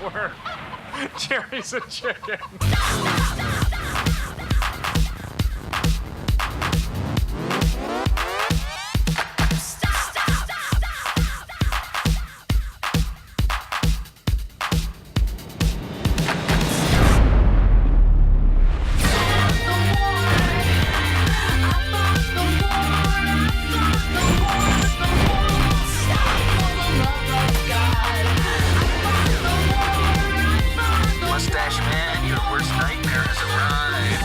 word. Jerry's a chicken. Mustache Man, your worst nightmare has arrived.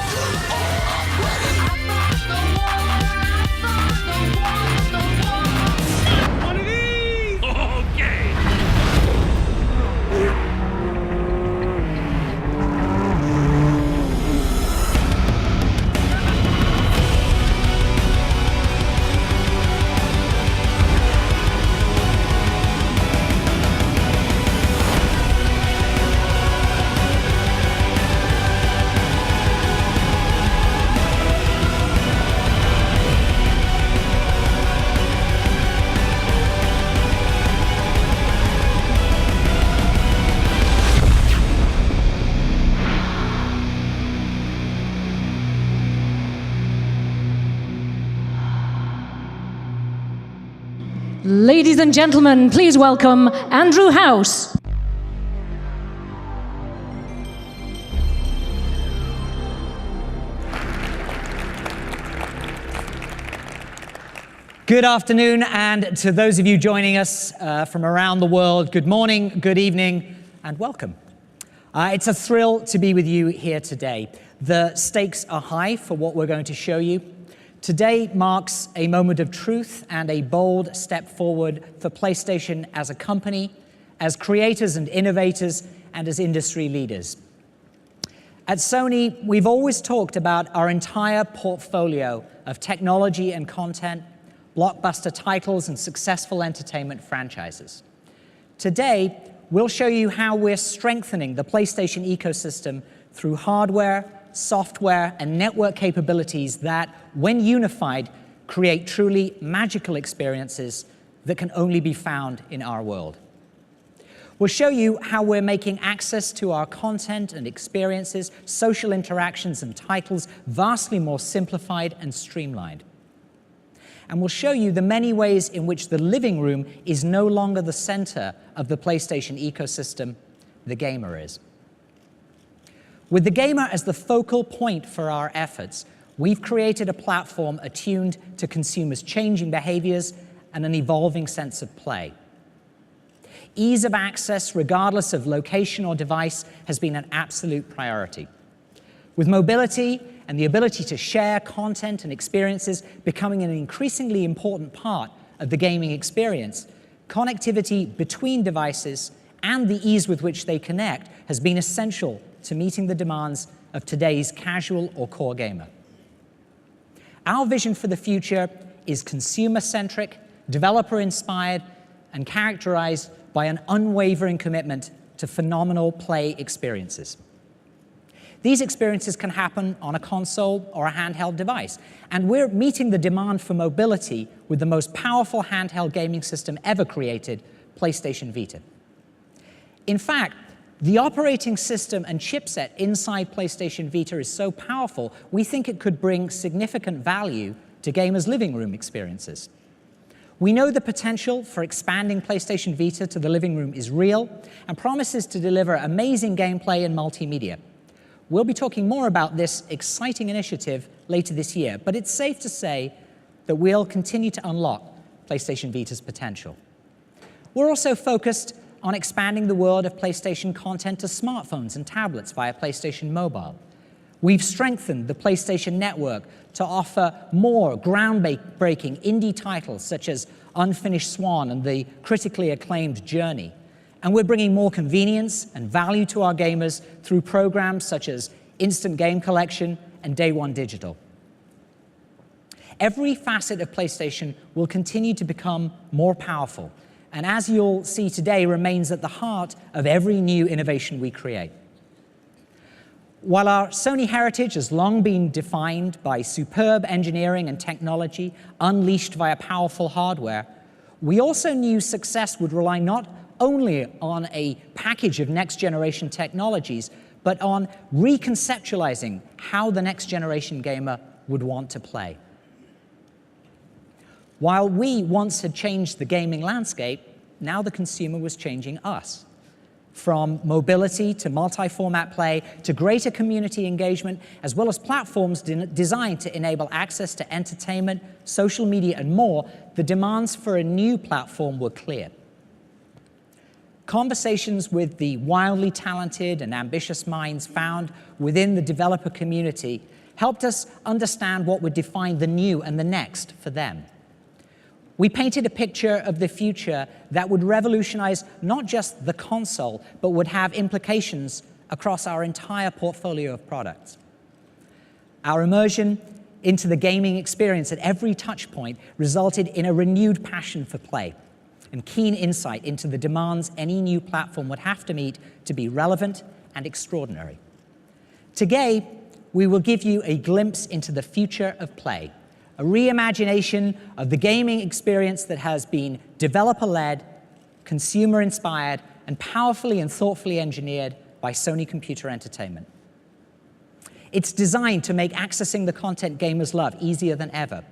One of these! Okay. Ladies and gentlemen, please welcome Andrew House. Good afternoon, and to those of you joining us from around the world, good morning, good evening, and welcome. It's a thrill to be with you here today. The stakes are high for what we're going to show you. Today marks a moment of truth and a bold step forward for PlayStation as a company, as creators and innovators, and as industry leaders. At Sony, we've always talked about our entire portfolio of technology and content, blockbuster titles, and successful entertainment franchises. Today, we'll show you how we're strengthening the PlayStation ecosystem through hardware, software, and network capabilities that, when unified, create truly magical experiences that can only be found in our world. We'll show you how we're making access to our content and experiences, social interactions, and titles vastly more simplified and streamlined. And we'll show you the many ways in which the living room is no longer the center of the PlayStation ecosystem, the gamer is. With the gamer as the focal point for our efforts, we've created a platform attuned to consumers' changing behaviors and an evolving sense of play. Ease of access, regardless of location or device, has been an absolute priority. With mobility and the ability to share content and experiences becoming an increasingly important part of the gaming experience, connectivity between devices and the ease with which they connect has been essential to meeting the demands of today's casual or core gamer. Our vision for the future is consumer-centric, developer-inspired, and characterized by an unwavering commitment to phenomenal play experiences. These experiences can happen on a console or a handheld device, and we're meeting the demand for mobility with the most powerful handheld gaming system ever created, PlayStation Vita. In fact, the operating system and chipset inside PlayStation Vita is so powerful, we think it could bring significant value to gamers' living room experiences. We know the potential for expanding PlayStation Vita to the living room is real and promises to deliver amazing gameplay and multimedia. We'll be talking more about this exciting initiative later this year, but it's safe to say that we'll continue to unlock PlayStation Vita's potential. We're also focused on expanding the world of PlayStation content to smartphones and tablets via PlayStation Mobile. We've strengthened the PlayStation Network to offer more groundbreaking indie titles such as Unfinished Swan and the critically acclaimed Journey. And we're bringing more convenience and value to our gamers through programs such as Instant Game Collection and Day One Digital. Every facet of PlayStation will continue to become more powerful, and as you'll see today, remains at the heart of every new innovation we create. While our Sony heritage has long been defined by superb engineering and technology unleashed via powerful hardware, we also knew success would rely not only on a package of next-generation technologies, but on reconceptualizing how the next-generation gamer would want to play. While we once had changed the gaming landscape, now the consumer was changing us. From mobility to multi-format play to greater community engagement, as well as platforms designed to enable access to entertainment, social media, and more, the demands for a new platform were clear. Conversations with the wildly talented and ambitious minds found within the developer community helped us understand what would define the new and the next for them. We painted a picture of the future that would revolutionize not just the console, but would have implications across our entire portfolio of products. Our immersion into the gaming experience at every touch point resulted in a renewed passion for play and keen insight into the demands any new platform would have to meet to be relevant and extraordinary. Today, we will give you a glimpse into the future of play, a reimagination of the gaming experience that has been developer-led, consumer-inspired, and powerfully and thoughtfully engineered by Sony Computer Entertainment. It's designed to make accessing the content gamers love easier than ever.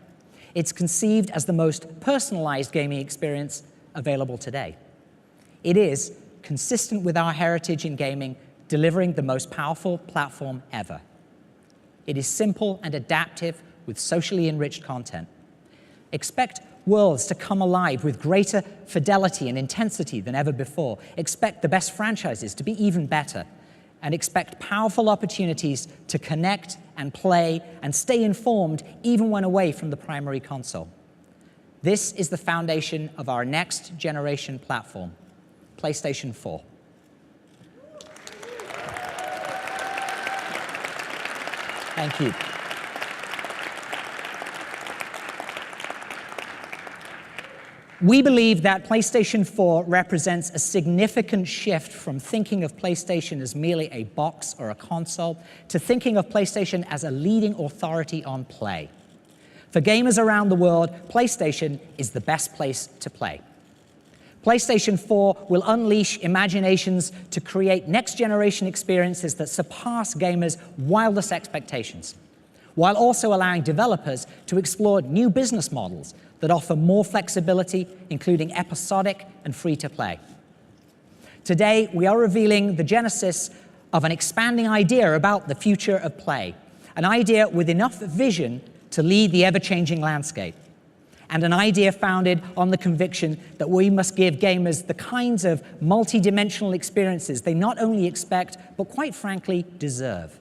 It's conceived as the most personalized gaming experience available today. It is, consistent with our heritage in gaming, delivering the most powerful platform ever. It is simple and adaptive with socially enriched content. Expect worlds to come alive with greater fidelity and intensity than ever before. Expect the best franchises to be even better. And expect powerful opportunities to connect and play and stay informed even when away from the primary console. This is the foundation of our next generation platform, PlayStation 4. Thank you. We believe that PlayStation 4 represents a significant shift from thinking of PlayStation as merely a box or a console to thinking of PlayStation as a leading authority on play. For gamers around the world, PlayStation is the best place to play. PlayStation 4 will unleash imaginations to create next-generation experiences that surpass gamers' wildest expectations, while also allowing developers to explore new business models that offer more flexibility, including episodic and free-to-play. Today, we are revealing the genesis of an expanding idea about the future of play, an idea with enough vision to lead the ever-changing landscape, and an idea founded on the conviction that we must give gamers the kinds of multi-dimensional experiences they not only expect, but quite frankly, deserve.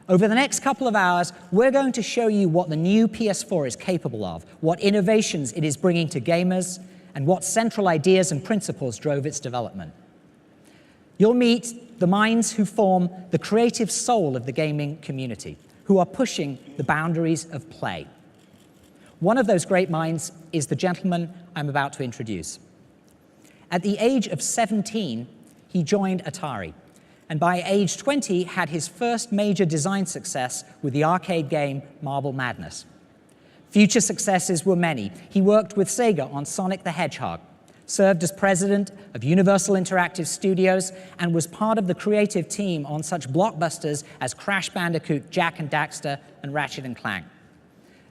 Over the next couple of hours, we're going to show you what the new PS4 is capable of, what innovations it is bringing to gamers, and what central ideas and principles drove its development. You'll meet the minds who form the creative soul of the gaming community, who are pushing the boundaries of play. One of those great minds is the gentleman I'm about to introduce. At the age of 17, he joined Atari, and by age 20 had his first major design success with the arcade game Marble Madness. Future successes were many. He worked with Sega on Sonic the Hedgehog, served as president of Universal Interactive Studios, and was part of the creative team on such blockbusters as Crash Bandicoot, Jak and Daxter, and Ratchet and Clank.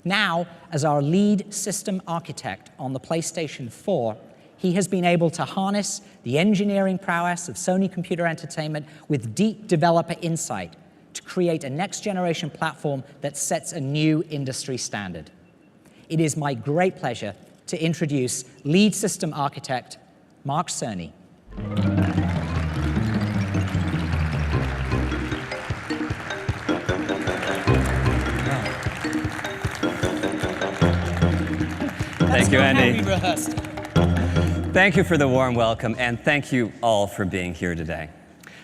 Now, as our lead system architect on the PlayStation 4, he has been able to harness the engineering prowess of Sony Computer Entertainment with deep developer insight to create a next-generation platform that sets a new industry standard. It is my great pleasure to introduce lead system architect Mark Cerny. Thank you, Andy. We rehearsed. Thank you for the warm welcome, and thank you all for being here today.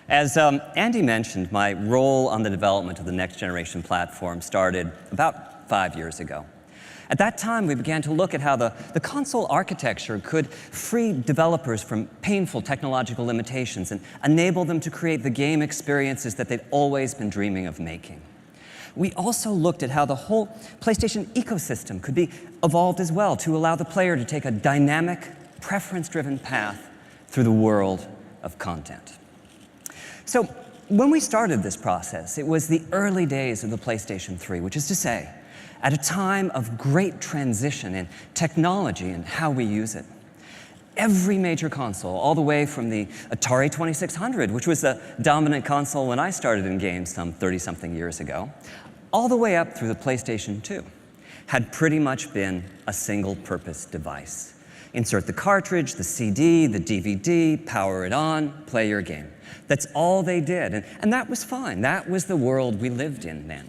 As Andy mentioned, my role on the development of the next generation platform started about 5 years ago. At that time, we began to look at how the console architecture could free developers from painful technological limitations and enable them to create the game experiences that they'd always been dreaming of making. We also looked at how the whole PlayStation ecosystem could be evolved as well to allow the player to take a dynamic, preference-driven path through the world of content. So when we started this process, it was the early days of the PlayStation 3, which is to say, at a time of great transition in technology and how we use it. Every major console, all the way from the Atari 2600, which was the dominant console when I started in games some 30-something years ago, all the way up through the PlayStation 2, had pretty much been a single-purpose device. Insert the cartridge, the CD, the DVD, power it on, play your game. That's all they did, and that was fine. That was the world we lived in then.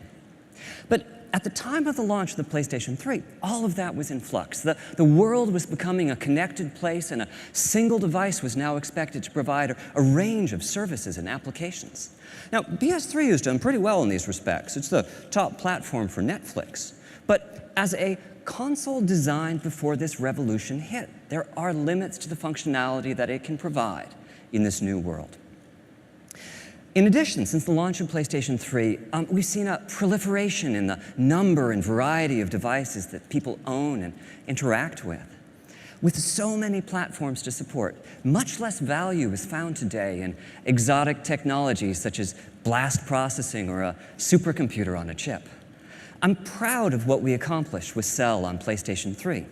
But at the time of the launch of the PlayStation 3, all of that was in flux. The world was becoming a connected place, and a single device was now expected to provide a range of services and applications. Now, PS3 has done pretty well in these respects. It's the top platform for Netflix. But as a console designed before this revolution hit, there are limits to the functionality that it can provide in this new world. In addition, since the launch of PlayStation 3, we've seen a proliferation in the number and variety of devices that people own and interact with. With so many platforms to support, much less value is found today in exotic technologies such as blast processing or a supercomputer on a chip. I'm proud of what we accomplished with Cell on PlayStation 3,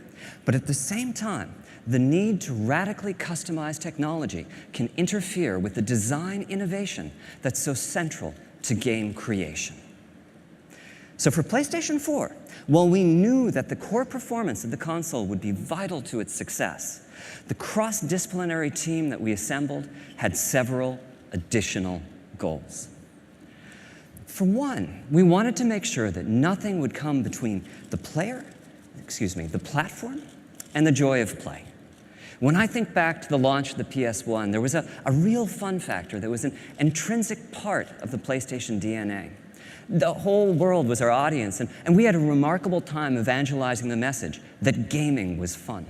but at the same time, the need to radically customize technology can interfere with the design innovation that's so central to game creation. So for PlayStation 4, while we knew that the core performance of the console would be vital to its success, the cross-disciplinary team that we assembled had several additional goals. For one, we wanted to make sure that nothing would come between the platform, and the joy of play. When I think back to the launch of the PS1, there was a real fun factor that was an intrinsic part of the PlayStation DNA. The whole world was our audience, and we had a remarkable time evangelizing the message that gaming was fun.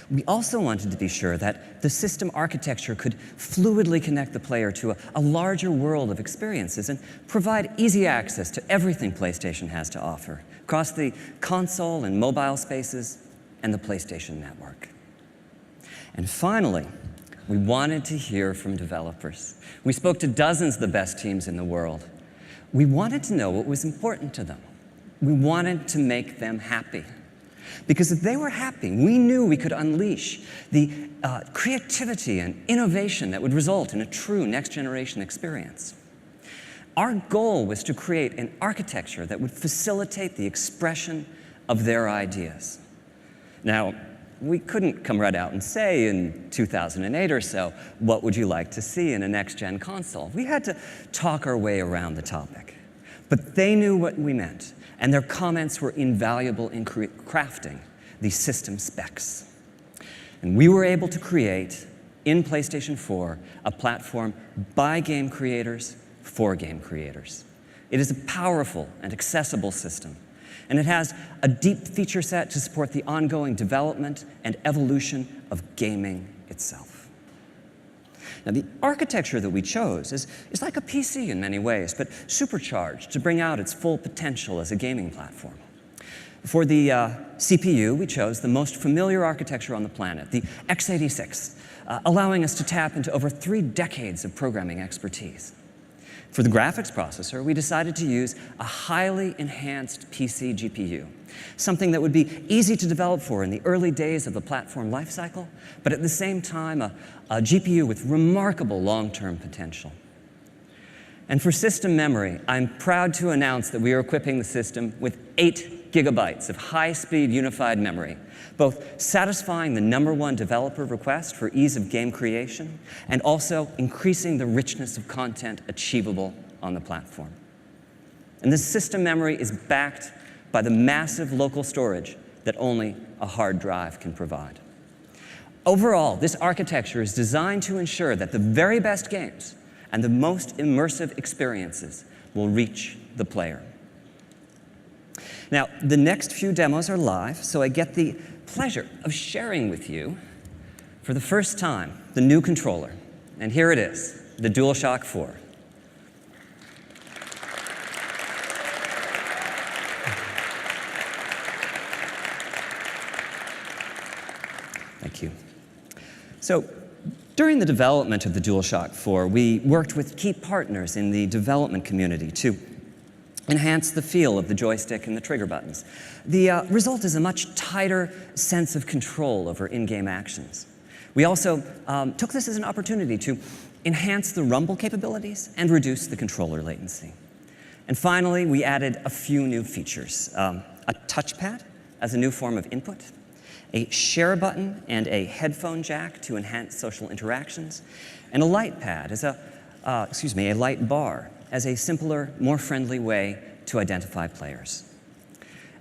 We also wanted to be sure that the system architecture could fluidly connect the player to a larger world of experiences and provide easy access to everything PlayStation has to offer across the console and mobile spaces and the PlayStation Network. And finally, we wanted to hear from developers. We spoke to dozens of the best teams in the world. We wanted to know what was important to them. We wanted to make them happy. Because if they were happy, we knew we could unleash the creativity and innovation that would result in a true next-generation experience. Our goal was to create an architecture that would facilitate the expression of their ideas. Now, we couldn't come right out and say in 2008 or so, what would you like to see in a next-gen console? We had to talk our way around the topic. But they knew what we meant, and their comments were invaluable in crafting these system specs. And we were able to create, in PlayStation 4, a platform by game creators for game creators. It is a powerful and accessible system, and it has a deep feature set to support the ongoing development and evolution of gaming itself. Now, the architecture that we chose is like a PC in many ways, but supercharged to bring out its full potential as a gaming platform. For the CPU, we chose the most familiar architecture on the planet, the x86, allowing us to tap into over 3 decades of programming expertise. For the graphics processor, we decided to use a highly enhanced PC GPU, something that would be easy to develop for in the early days of the platform lifecycle, but at the same time, a GPU with remarkable long-term potential. And for system memory, I'm proud to announce that we are equipping the system with 8 gigabytes of high-speed unified memory, both satisfying the #1 developer request for ease of game creation and also increasing the richness of content achievable on the platform. And this system memory is backed by the massive local storage that only a hard drive can provide. Overall, this architecture is designed to ensure that the very best games and the most immersive experiences will reach the player. Now, the next few demos are live, so I get the pleasure of sharing with you, for the first time, the new controller. And here it is, the DualShock 4. Thank you. So, during the development of the DualShock 4, we worked with key partners in the development community to enhance the feel of the joystick and the trigger buttons. The result is a much tighter sense of control over in-game actions. We also took this as an opportunity to enhance the rumble capabilities and reduce the controller latency. And finally, we added a few new features. A touchpad as a new form of input, a share button and a headphone jack to enhance social interactions, and a light pad as a light bar as a simpler, more friendly way to identify players.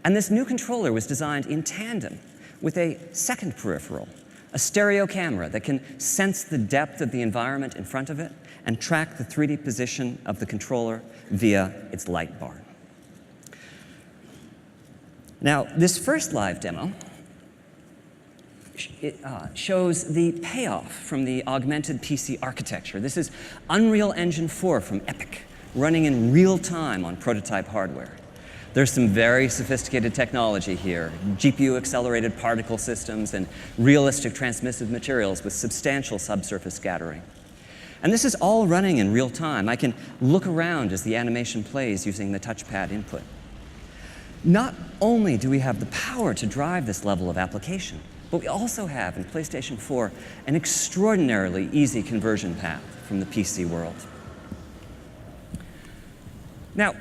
And this new controller was designed in tandem with a second peripheral, a stereo camera that can sense the depth of the environment in front of it and track the 3D position of the controller via its light bar. Now, this first live demo shows the payoff from the augmented PC architecture. This is Unreal Engine 4 from Epic, running in real time on prototype hardware. There's some very sophisticated technology here, GPU-accelerated particle systems and realistic transmissive materials with substantial subsurface scattering. And this is all running in real time. I can look around as the animation plays using the touchpad input. Not only do we have the power to drive this level of application, but we also have in PlayStation 4 an extraordinarily easy conversion path from the PC world. Now,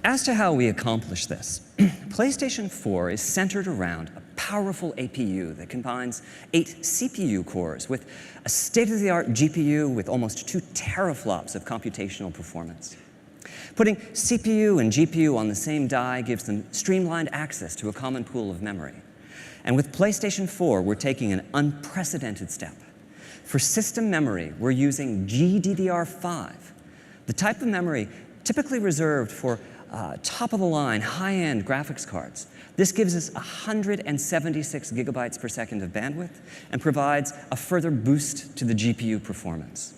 as to how we accomplish this, PlayStation 4 is centered around a powerful APU that combines 8 CPU cores with a state-of-the-art GPU with almost 2 teraflops of computational performance. Putting CPU and GPU on the same die gives them streamlined access to a common pool of memory. And with PlayStation 4, we're taking an unprecedented step. For system memory, we're using GDDR5, the type of memory typically reserved for top-of-the-line, high-end graphics cards. This gives us 176 gigabytes per second of bandwidth and provides a further boost to the GPU performance.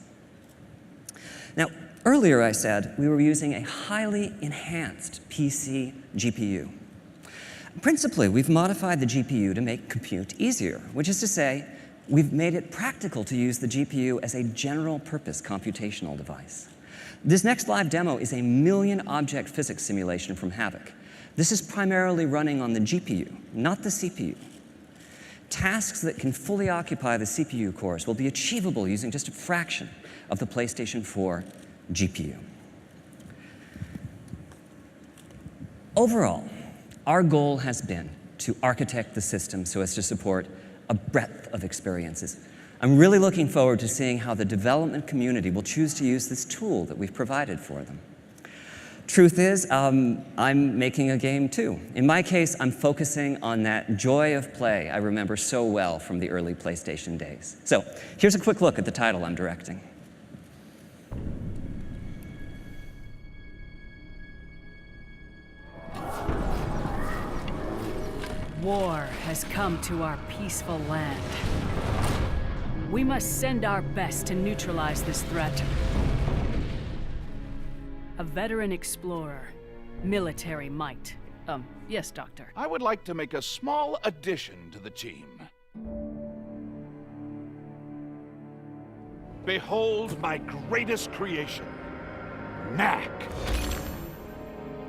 Now, earlier I said we were using a highly enhanced PC GPU. Principally, we've modified the GPU to make compute easier, which is to say, we've made it practical to use the GPU as a general-purpose computational device. This next live demo is a million-object physics simulation from Havoc. This is primarily running on the GPU, not the CPU. Tasks that can fully occupy the CPU cores will be achievable using just a fraction of the PlayStation 4 GPU. Overall, our goal has been to architect the system so as to support a breadth of experiences. I'm really looking forward to seeing how the development community will choose to use this tool that we've provided for them. Truth is, I'm making a game too. In my case, I'm focusing on that joy of play I remember so well from the early PlayStation days. So here's a quick look at the title I'm directing. War has come to our peaceful land. We must send our best to neutralize this threat. A veteran explorer, military might. Yes, Doctor. I would like to make a small addition to the team. Behold my greatest creation, Knack.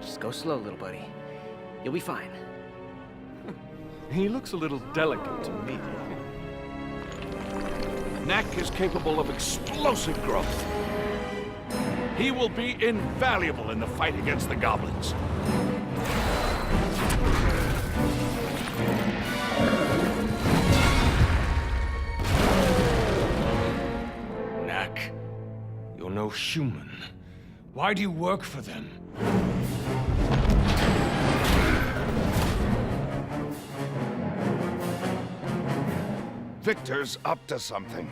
Just go slow, little buddy. You'll be fine. He looks a little delicate to me. Knack is capable of explosive growth. He will be invaluable in the fight against the goblins. Knack, you're no human. Why do you work for them? Victor's up to something.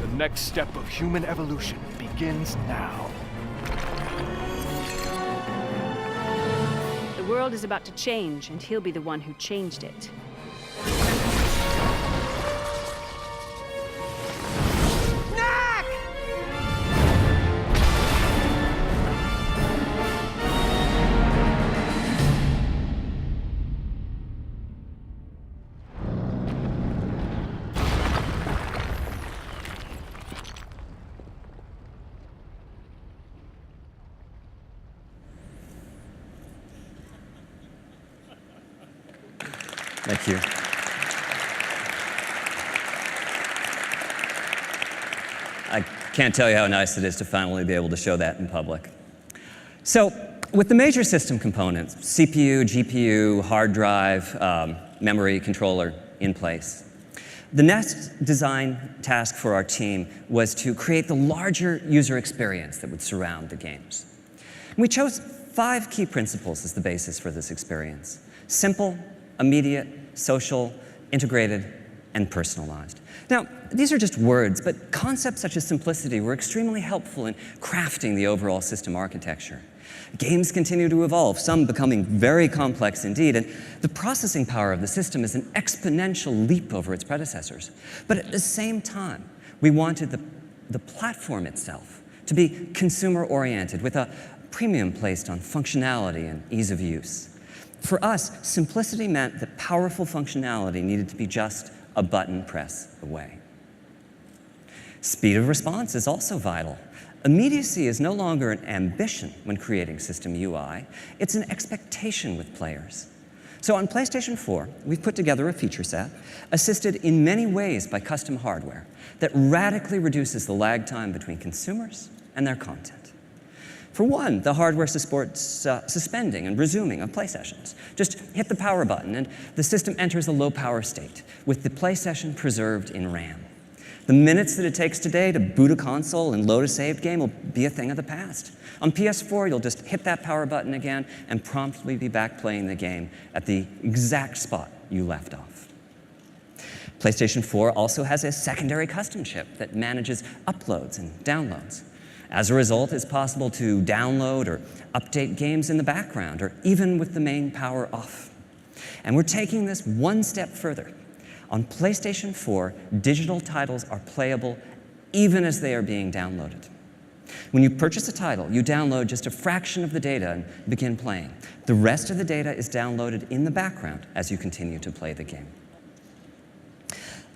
The next step of human evolution begins now. The world is about to change, and he'll be the one who changed it. Thank you. I can't tell you how nice it is to finally be able to show that in public. So, with the major system components, CPU, GPU, hard drive, memory, controller in place, the next design task for our team was to create the larger user experience that would surround the games. And we chose 5 key principles as the basis for this experience: simple, immediate, social, integrated, and personalized. Now, these are just words, but concepts such as simplicity were extremely helpful in crafting the overall system architecture. Games continue to evolve, some becoming very complex indeed, and the processing power of the system is an exponential leap over its predecessors. But at the same time, we wanted the platform itself to be consumer-oriented, with a premium placed on functionality and ease of use. For us, simplicity meant that powerful functionality needed to be just a button press away. Speed of response is also vital. Immediacy is no longer an ambition when creating system UI, it's an expectation with players. So on PlayStation 4, we've put together a feature set, assisted in many ways by custom hardware, that radically reduces the lag time between consumers and their content. For one, the hardware supports suspending and resuming of play sessions. Just hit the power button and the system enters a low power state, with the play session preserved in RAM. The minutes that it takes today to boot a console and load a saved game will be a thing of the past. On PS4, you'll just hit that power button again and promptly be back playing the game at the exact spot you left off. PlayStation 4 also has a secondary custom chip that manages uploads and downloads. As a result, it's possible to download or update games in the background, or even with the main power off. And we're taking this one step further. On PlayStation 4, digital titles are playable even as they are being downloaded. When you purchase a title, you download just a fraction of the data and begin playing. The rest of the data is downloaded in the background as you continue to play the game.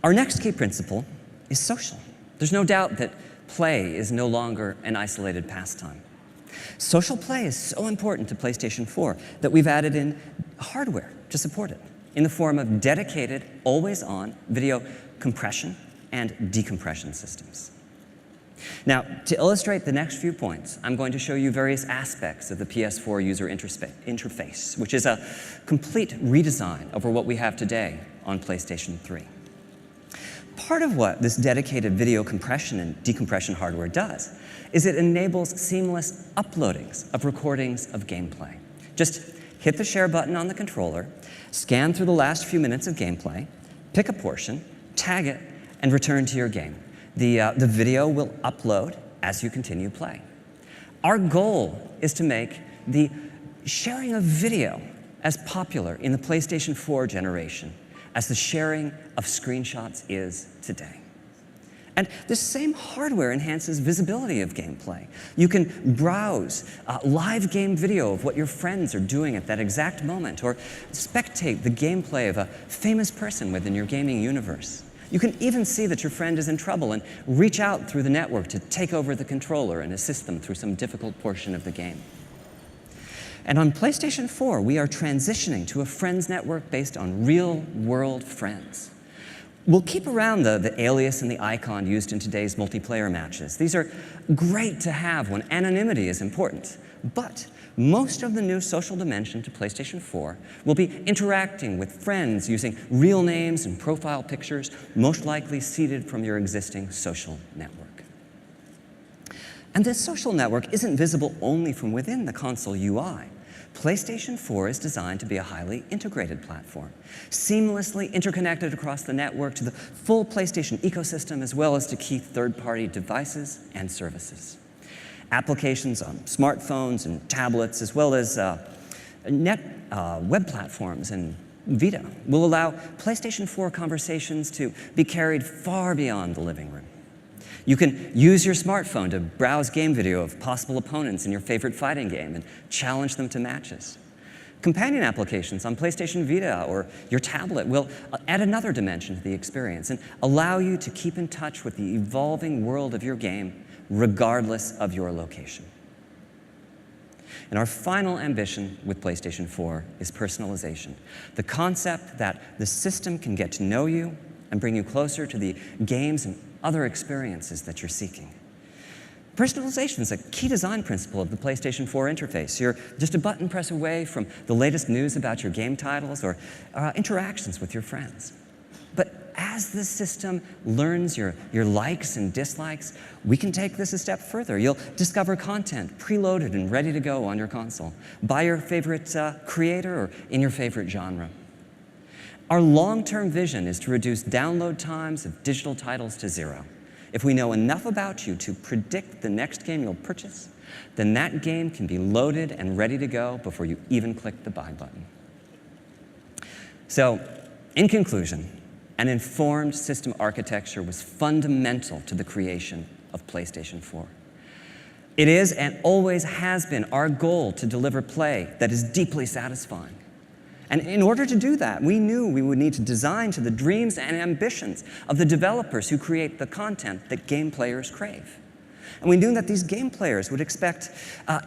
Our next key principle is social. There's no doubt that play is no longer an isolated pastime. Social play is so important to PlayStation 4 that we've added in hardware to support it, in the form of dedicated, always-on video compression and decompression systems. Now, to illustrate the next few points, I'm going to show you various aspects of the PS4 user interface, which is a complete redesign over what we have today on PlayStation 3. Part of what this dedicated video compression and decompression hardware does is it enables seamless uploadings of recordings of gameplay. Just hit the share button on the controller, scan through the last few minutes of gameplay, pick a portion, tag it, and return to your game. The video will upload as you continue play. Our goal is to make the sharing of video as popular in the PlayStation 4 generation as the sharing of screenshots is today. And this same hardware enhances visibility of gameplay. You can browse live game video of what your friends are doing at that exact moment, or spectate the gameplay of a famous person within your gaming universe. You can even see that your friend is in trouble and reach out through the network to take over the controller and assist them through some difficult portion of the game. And on PlayStation 4, we are transitioning to a friends network based on real-world friends. We'll keep around the alias and the icon used in today's multiplayer matches. These are great to have when anonymity is important, but most of the new social dimension to PlayStation 4 will be interacting with friends using real names and profile pictures, most likely seeded from your existing social network. And this social network isn't visible only from within the console UI. PlayStation 4 is designed to be a highly integrated platform, seamlessly interconnected across the network to the full PlayStation ecosystem, as well as to key third-party devices and services. Applications on smartphones and tablets, as well as web platforms and Vita, will allow PlayStation 4 conversations to be carried far beyond the living room. You can use your smartphone to browse game video of possible opponents in your favorite fighting game and challenge them to matches. Companion applications on PlayStation Vita or your tablet will add another dimension to the experience and allow you to keep in touch with the evolving world of your game regardless of your location. And our final ambition with PlayStation 4 is personalization, the concept that the system can get to know you and bring you closer to the games and other experiences that you're seeking. Personalization is a key design principle of the PlayStation 4 interface. You're just a button press away from the latest news about your game titles or interactions with your friends. But as the system learns your likes and dislikes, we can take this a step further. You'll discover content preloaded and ready to go on your console by your favorite creator or in your favorite genre. Our long-term vision is to reduce download times of digital titles to 0. If we know enough about you to predict the next game you'll purchase, then that game can be loaded and ready to go before you even click the buy button. So, in conclusion, an informed system architecture was fundamental to the creation of PlayStation 4. It is and always has been our goal to deliver play that is deeply satisfying. And in order to do that, we knew we would need to design to the dreams and ambitions of the developers who create the content that game players crave. And we knew that these game players would expect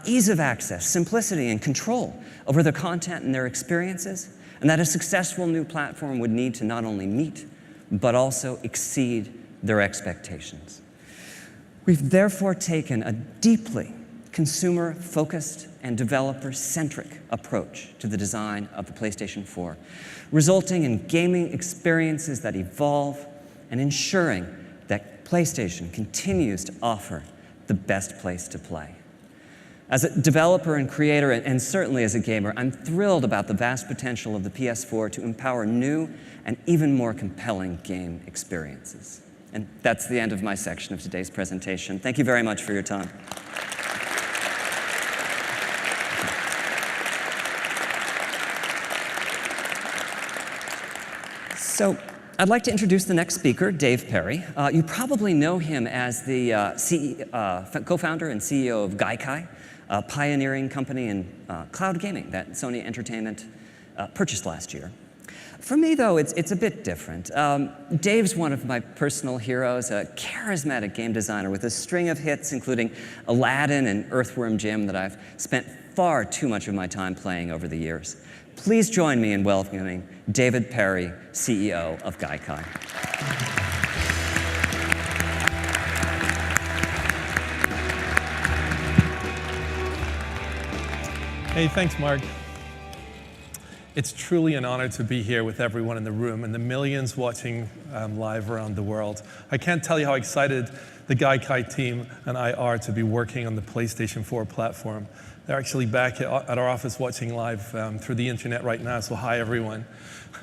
ease of access, simplicity, and control over their content and their experiences, and that a successful new platform would need to not only meet, but also exceed their expectations. We've therefore taken a deeply consumer-focused and developer-centric approach to the design of the PlayStation 4, resulting in gaming experiences that evolve and ensuring that PlayStation continues to offer the best place to play. As a developer and creator, and certainly as a gamer, I'm thrilled about the vast potential of the PS4 to empower new and even more compelling game experiences. And that's the end of my section of today's presentation. Thank you very much for your time. So, I'd like to introduce the next speaker, Dave Perry. You probably know him as the co-founder and CEO of Gaikai, a pioneering company in cloud gaming that Sony Entertainment purchased last year. For me, though, it's a bit different. Dave's one of my personal heroes, a charismatic game designer with a string of hits, including Aladdin and Earthworm Jim, that I've spent far too much of my time playing over the years. Please join me in welcoming David Perry, CEO of Gaikai. Hey, thanks, Mark. It's truly an honor to be here with everyone in the room and the millions watching live around the world. I can't tell you how excited the Gaikai team and I are to be working on the PlayStation 4 platform. They're actually back at our office watching live through the internet right now, so hi everyone.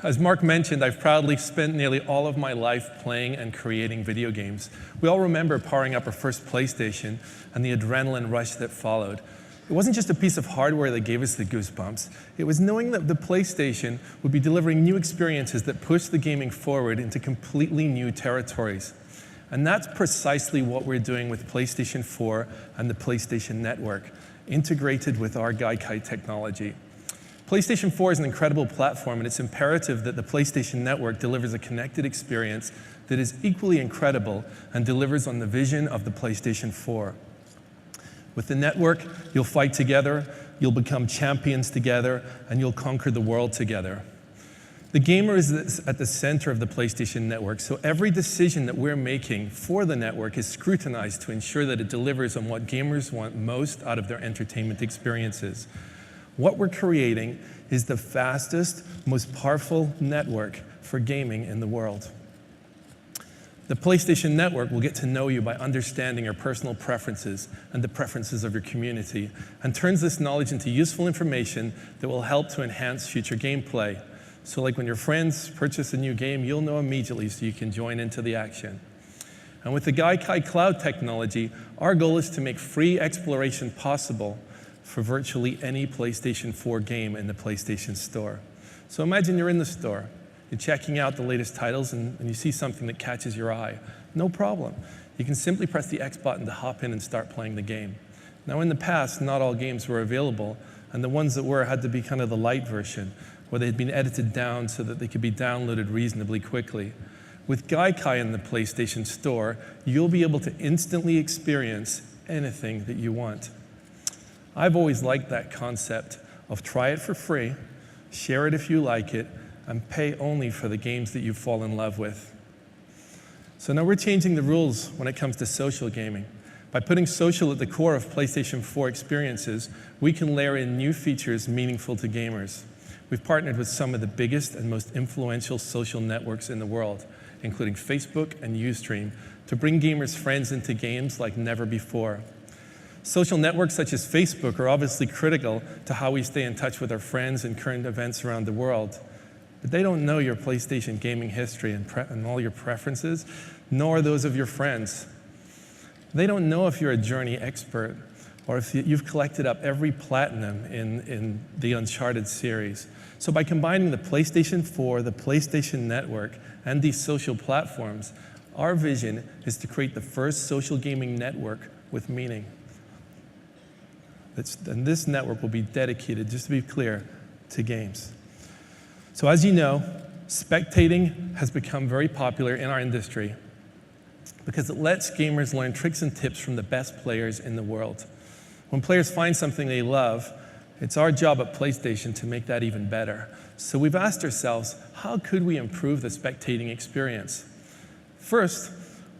As Mark mentioned, I've proudly spent nearly all of my life playing and creating video games. We all remember powering up our first PlayStation and the adrenaline rush that followed. It wasn't just a piece of hardware that gave us the goosebumps. It was knowing that the PlayStation would be delivering new experiences that pushed the gaming forward into completely new territories. And that's precisely what we're doing with PlayStation 4 and the PlayStation Network, integrated with our Gaikai technology. PlayStation 4 is an incredible platform, and it's imperative that the PlayStation Network delivers a connected experience that is equally incredible and delivers on the vision of the PlayStation 4. With the network, you'll fight together, you'll become champions together, and you'll conquer the world together. The gamer is at the center of the PlayStation Network, so every decision that we're making for the network is scrutinized to ensure that it delivers on what gamers want most out of their entertainment experiences. What we're creating is the fastest, most powerful network for gaming in the world. The PlayStation Network will get to know you by understanding your personal preferences and the preferences of your community, and turns this knowledge into useful information that will help to enhance future gameplay. So like when your friends purchase a new game, you'll know immediately so you can join into the action. And with the Gaikai cloud technology, our goal is to make free exploration possible for virtually any PlayStation 4 game in the PlayStation Store. So imagine you're in the store, you're checking out the latest titles, and you see something that catches your eye. No problem. You can simply press the X button to hop in and start playing the game. Now in the past, not all games were available, and the ones that were had to be kind of the light version, where they had been edited down so that they could be downloaded reasonably quickly. With Gaikai in the PlayStation Store, you'll be able to instantly experience anything that you want. I've always liked that concept of try it for free, share it if you like it, and pay only for the games that you fall in love with. So now we're changing the rules when it comes to social gaming. By putting social at the core of PlayStation 4 experiences, we can layer in new features meaningful to gamers. We've partnered with some of the biggest and most influential social networks in the world, including Facebook and Ustream, to bring gamers' friends into games like never before. Social networks such as Facebook are obviously critical to how we stay in touch with our friends and current events around the world. But they don't know your PlayStation gaming history and all your preferences, nor those of your friends. They don't know if you're a Journey expert or if you've collected up every platinum in the Uncharted series. So by combining the PlayStation 4, the PlayStation Network, and these social platforms, our vision is to create the first social gaming network with meaning. And this network will be dedicated, just to be clear, to games. So as you know, spectating has become very popular in our industry because it lets gamers learn tricks and tips from the best players in the world. When players find something they love, it's our job at PlayStation to make that even better. So we've asked ourselves, how could we improve the spectating experience? First,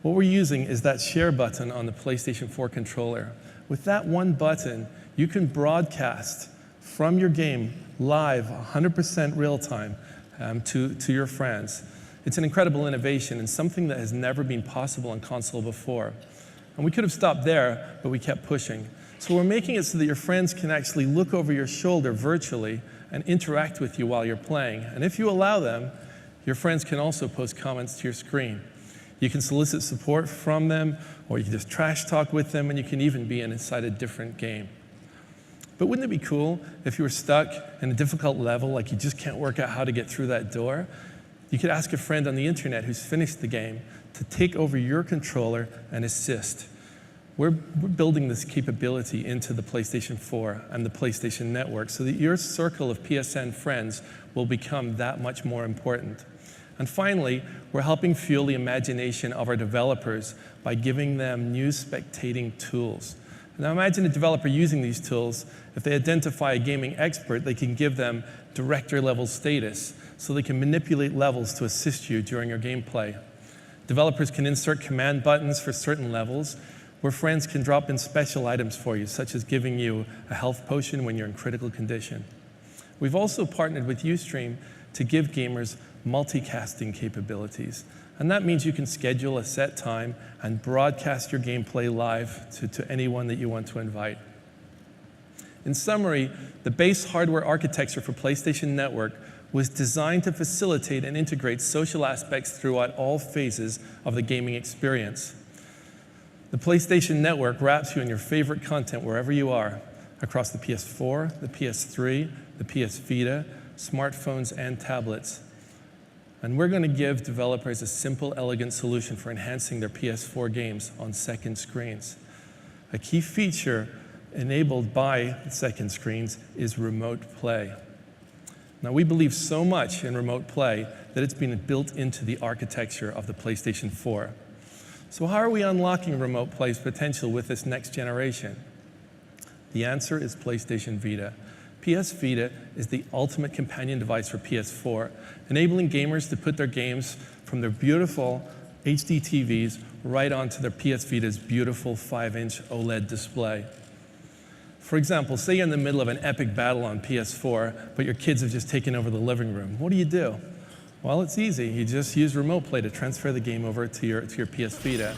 what we're using is that share button on the PlayStation 4 controller. With that one button, you can broadcast from your game live, 100% real time, to your friends. It's an incredible innovation and something that has never been possible on console before. And we could have stopped there, but we kept pushing. So we're making it so that your friends can actually look over your shoulder virtually and interact with you while you're playing. And if you allow them, your friends can also post comments to your screen. You can solicit support from them, or you can just trash talk with them, and you can even be inside a different game. But wouldn't it be cool if you were stuck in a difficult level, like you just can't work out how to get through that door? You could ask a friend on the internet who's finished the game to take over your controller and assist. We're building this capability into the PlayStation 4 and the PlayStation Network so that your circle of PSN friends will become that much more important. And finally, we're helping fuel the imagination of our developers by giving them new spectating tools. Now imagine a developer using these tools. If they identify a gaming expert, they can give them director-level status so they can manipulate levels to assist you during your gameplay. Developers can insert command buttons for certain levels, where friends can drop in special items for you, such as giving you a health potion when you're in critical condition. We've also partnered with Ustream to give gamers multicasting capabilities. And that means you can schedule a set time and broadcast your gameplay live to anyone that you want to invite. In summary, the base hardware architecture for PlayStation Network was designed to facilitate and integrate social aspects throughout all phases of the gaming experience. The PlayStation Network wraps you in your favorite content wherever you are, across the PS4, the PS3, the PS Vita, smartphones, and tablets. And we're going to give developers a simple, elegant solution for enhancing their PS4 games on second screens. A key feature enabled by second screens is remote play. Now, we believe so much in remote play that it's been built into the architecture of the PlayStation 4. So how are we unlocking remote play's potential with this next generation? The answer is PlayStation Vita. PS Vita is the ultimate companion device for PS4, enabling gamers to put their games from their beautiful HD TVs right onto their PS Vita's beautiful 5-inch OLED display. For example, say you're in the middle of an epic battle on PS4, but your kids have just taken over the living room. What do? Well, it's easy. You just use remote play to transfer the game over to your PS Vita.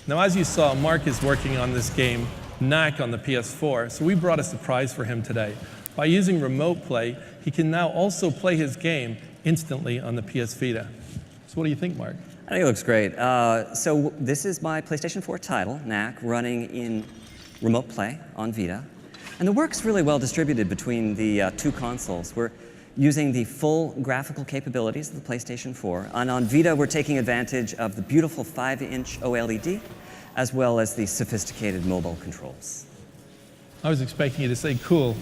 Now, as you saw, Mark is working on this game, Knack, on the PS4, so we brought a surprise for him today. By using remote play, he can now also play his game instantly on the PS Vita. So what do you think, Mark? I think it looks great. So this is my PlayStation 4 title, Knack, running in remote play on Vita. And the work's really well distributed between the two consoles. We're using the full graphical capabilities of the PlayStation 4. And on Vita, we're taking advantage of the beautiful 5-inch OLED, as well as the sophisticated mobile controls. I was expecting you to say cool.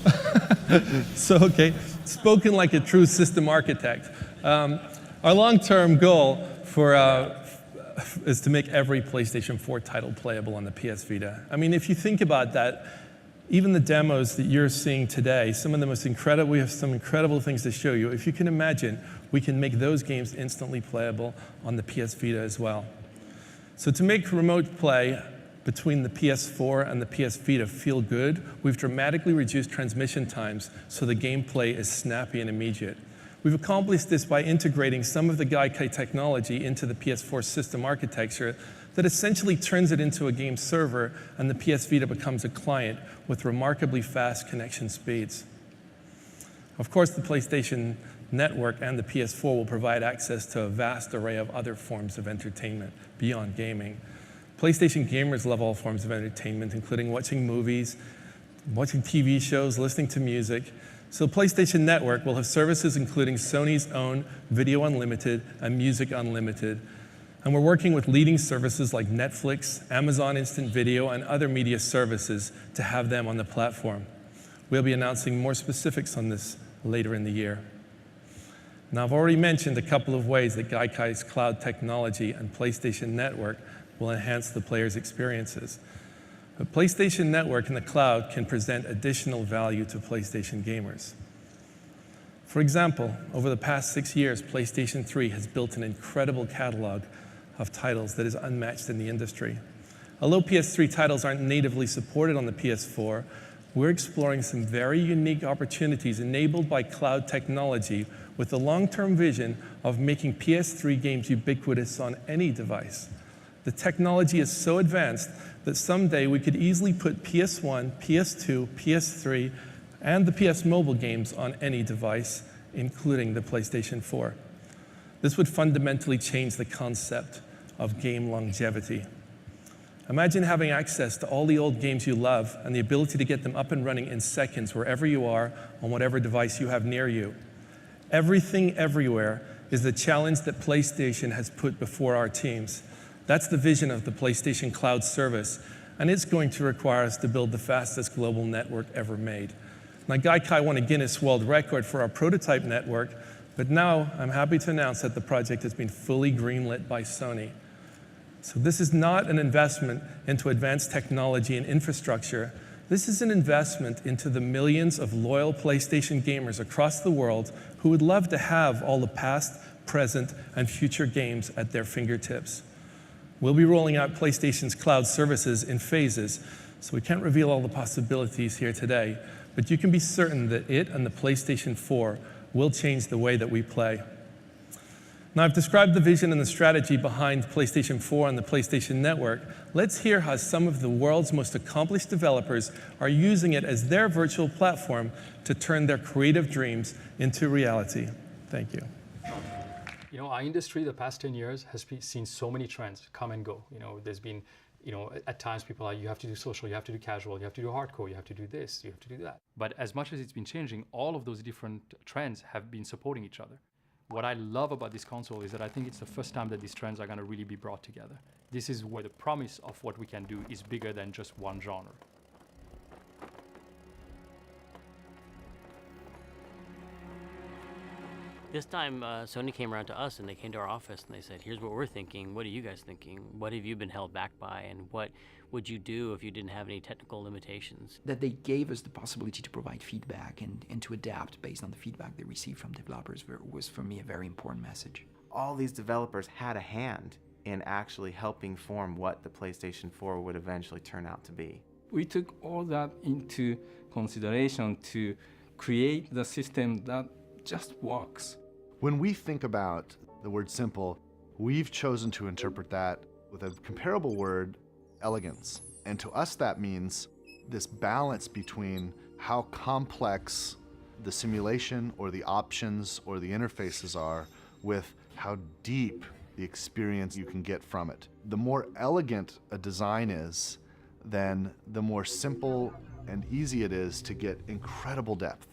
So, okay, spoken like a true system architect. Our long-term goal is to make every PlayStation 4 title playable on the PS Vita. I mean, if you think about that, Even the demos that you're seeing today, some of the most incredible, we have some incredible things to show you. If you can imagine, we can make those games instantly playable on the PS Vita as well. So to make remote play between the PS4 and the PS Vita feel good, we've dramatically reduced transmission times so the gameplay is snappy and immediate. We've accomplished this by integrating some of the Gaikai technology into the PS4 system architecture that essentially turns it into a game server, and the PS Vita becomes a client with remarkably fast connection speeds. Of course, the PlayStation Network and the PS4 will provide access to a vast array of other forms of entertainment beyond gaming. PlayStation gamers love all forms of entertainment, including watching movies, watching TV shows, listening to music. So PlayStation Network will have services including Sony's own Video Unlimited and Music Unlimited. And we're working with leading services like Netflix, Amazon Instant Video, and other media services to have them on the platform. We'll be announcing more specifics on this later in the year. Now, I've already mentioned a couple of ways that Gaikai's cloud technology and PlayStation Network will enhance the player's experiences. But PlayStation Network in the cloud can present additional value to PlayStation gamers. For example, over the past 6 years, PlayStation 3 has built an incredible catalog of titles that is unmatched in the industry. Although PS3 titles aren't natively supported on the PS4, we're exploring some very unique opportunities enabled by cloud technology with the long-term vision of making PS3 games ubiquitous on any device. The technology is so advanced that someday we could easily put PS1, PS2, PS3, and the PS Mobile games on any device, including the PlayStation 4. This would fundamentally change the concept of game longevity. Imagine having access to all the old games you love and the ability to get them up and running in seconds wherever you are on whatever device you have near you. Everything everywhere is the challenge that PlayStation has put before our teams. That's the vision of the PlayStation Cloud service, and it's going to require us to build the fastest global network ever made. Now, Gaikai won a Guinness World Record for our prototype network, but now I'm happy to announce that the project has been fully greenlit by Sony. So this is not an investment into advanced technology and infrastructure. This is an investment into the millions of loyal PlayStation gamers across the world who would love to have all the past, present, and future games at their fingertips. We'll be rolling out PlayStation's cloud services in phases, so we can't reveal all the possibilities here today, but you can be certain that it and the PlayStation 4 will change the way that we play. Now, I've described the vision and the strategy behind PlayStation 4 and the PlayStation Network. Let's hear how some of the world's most accomplished developers are using it as their virtual platform to turn their creative dreams into reality. Thank you. You know, our industry the past 10 years has seen so many trends come and go. You know, there's been, at times people are, you have to do social, you have to do casual, you have to do hardcore, you have to do this, you have to do that. But as much as it's been changing, all of those different trends have been supporting each other. What I love about this console is that I think it's the first time that these trends are going to really be brought together. This is where the promise of what we can do is bigger than just one genre. This time, Sony came around to us and they came to our office and they said, here's what we're thinking. What are you guys thinking? What have you been held back by? And what would you do if you didn't have any technical limitations? That they gave us the possibility to provide feedback and to adapt based on the feedback they received from developers was, for me, a very important message. All these developers had a hand in actually helping form what the PlayStation 4 would eventually turn out to be. We took all that into consideration to create the system that just works. When we think about the word simple, we've chosen to interpret that with a comparable word, elegance. And to us that means this balance between how complex the simulation or the options or the interfaces are with how deep the experience you can get from it. The more elegant a design is, then the more simple and easy it is to get incredible depth.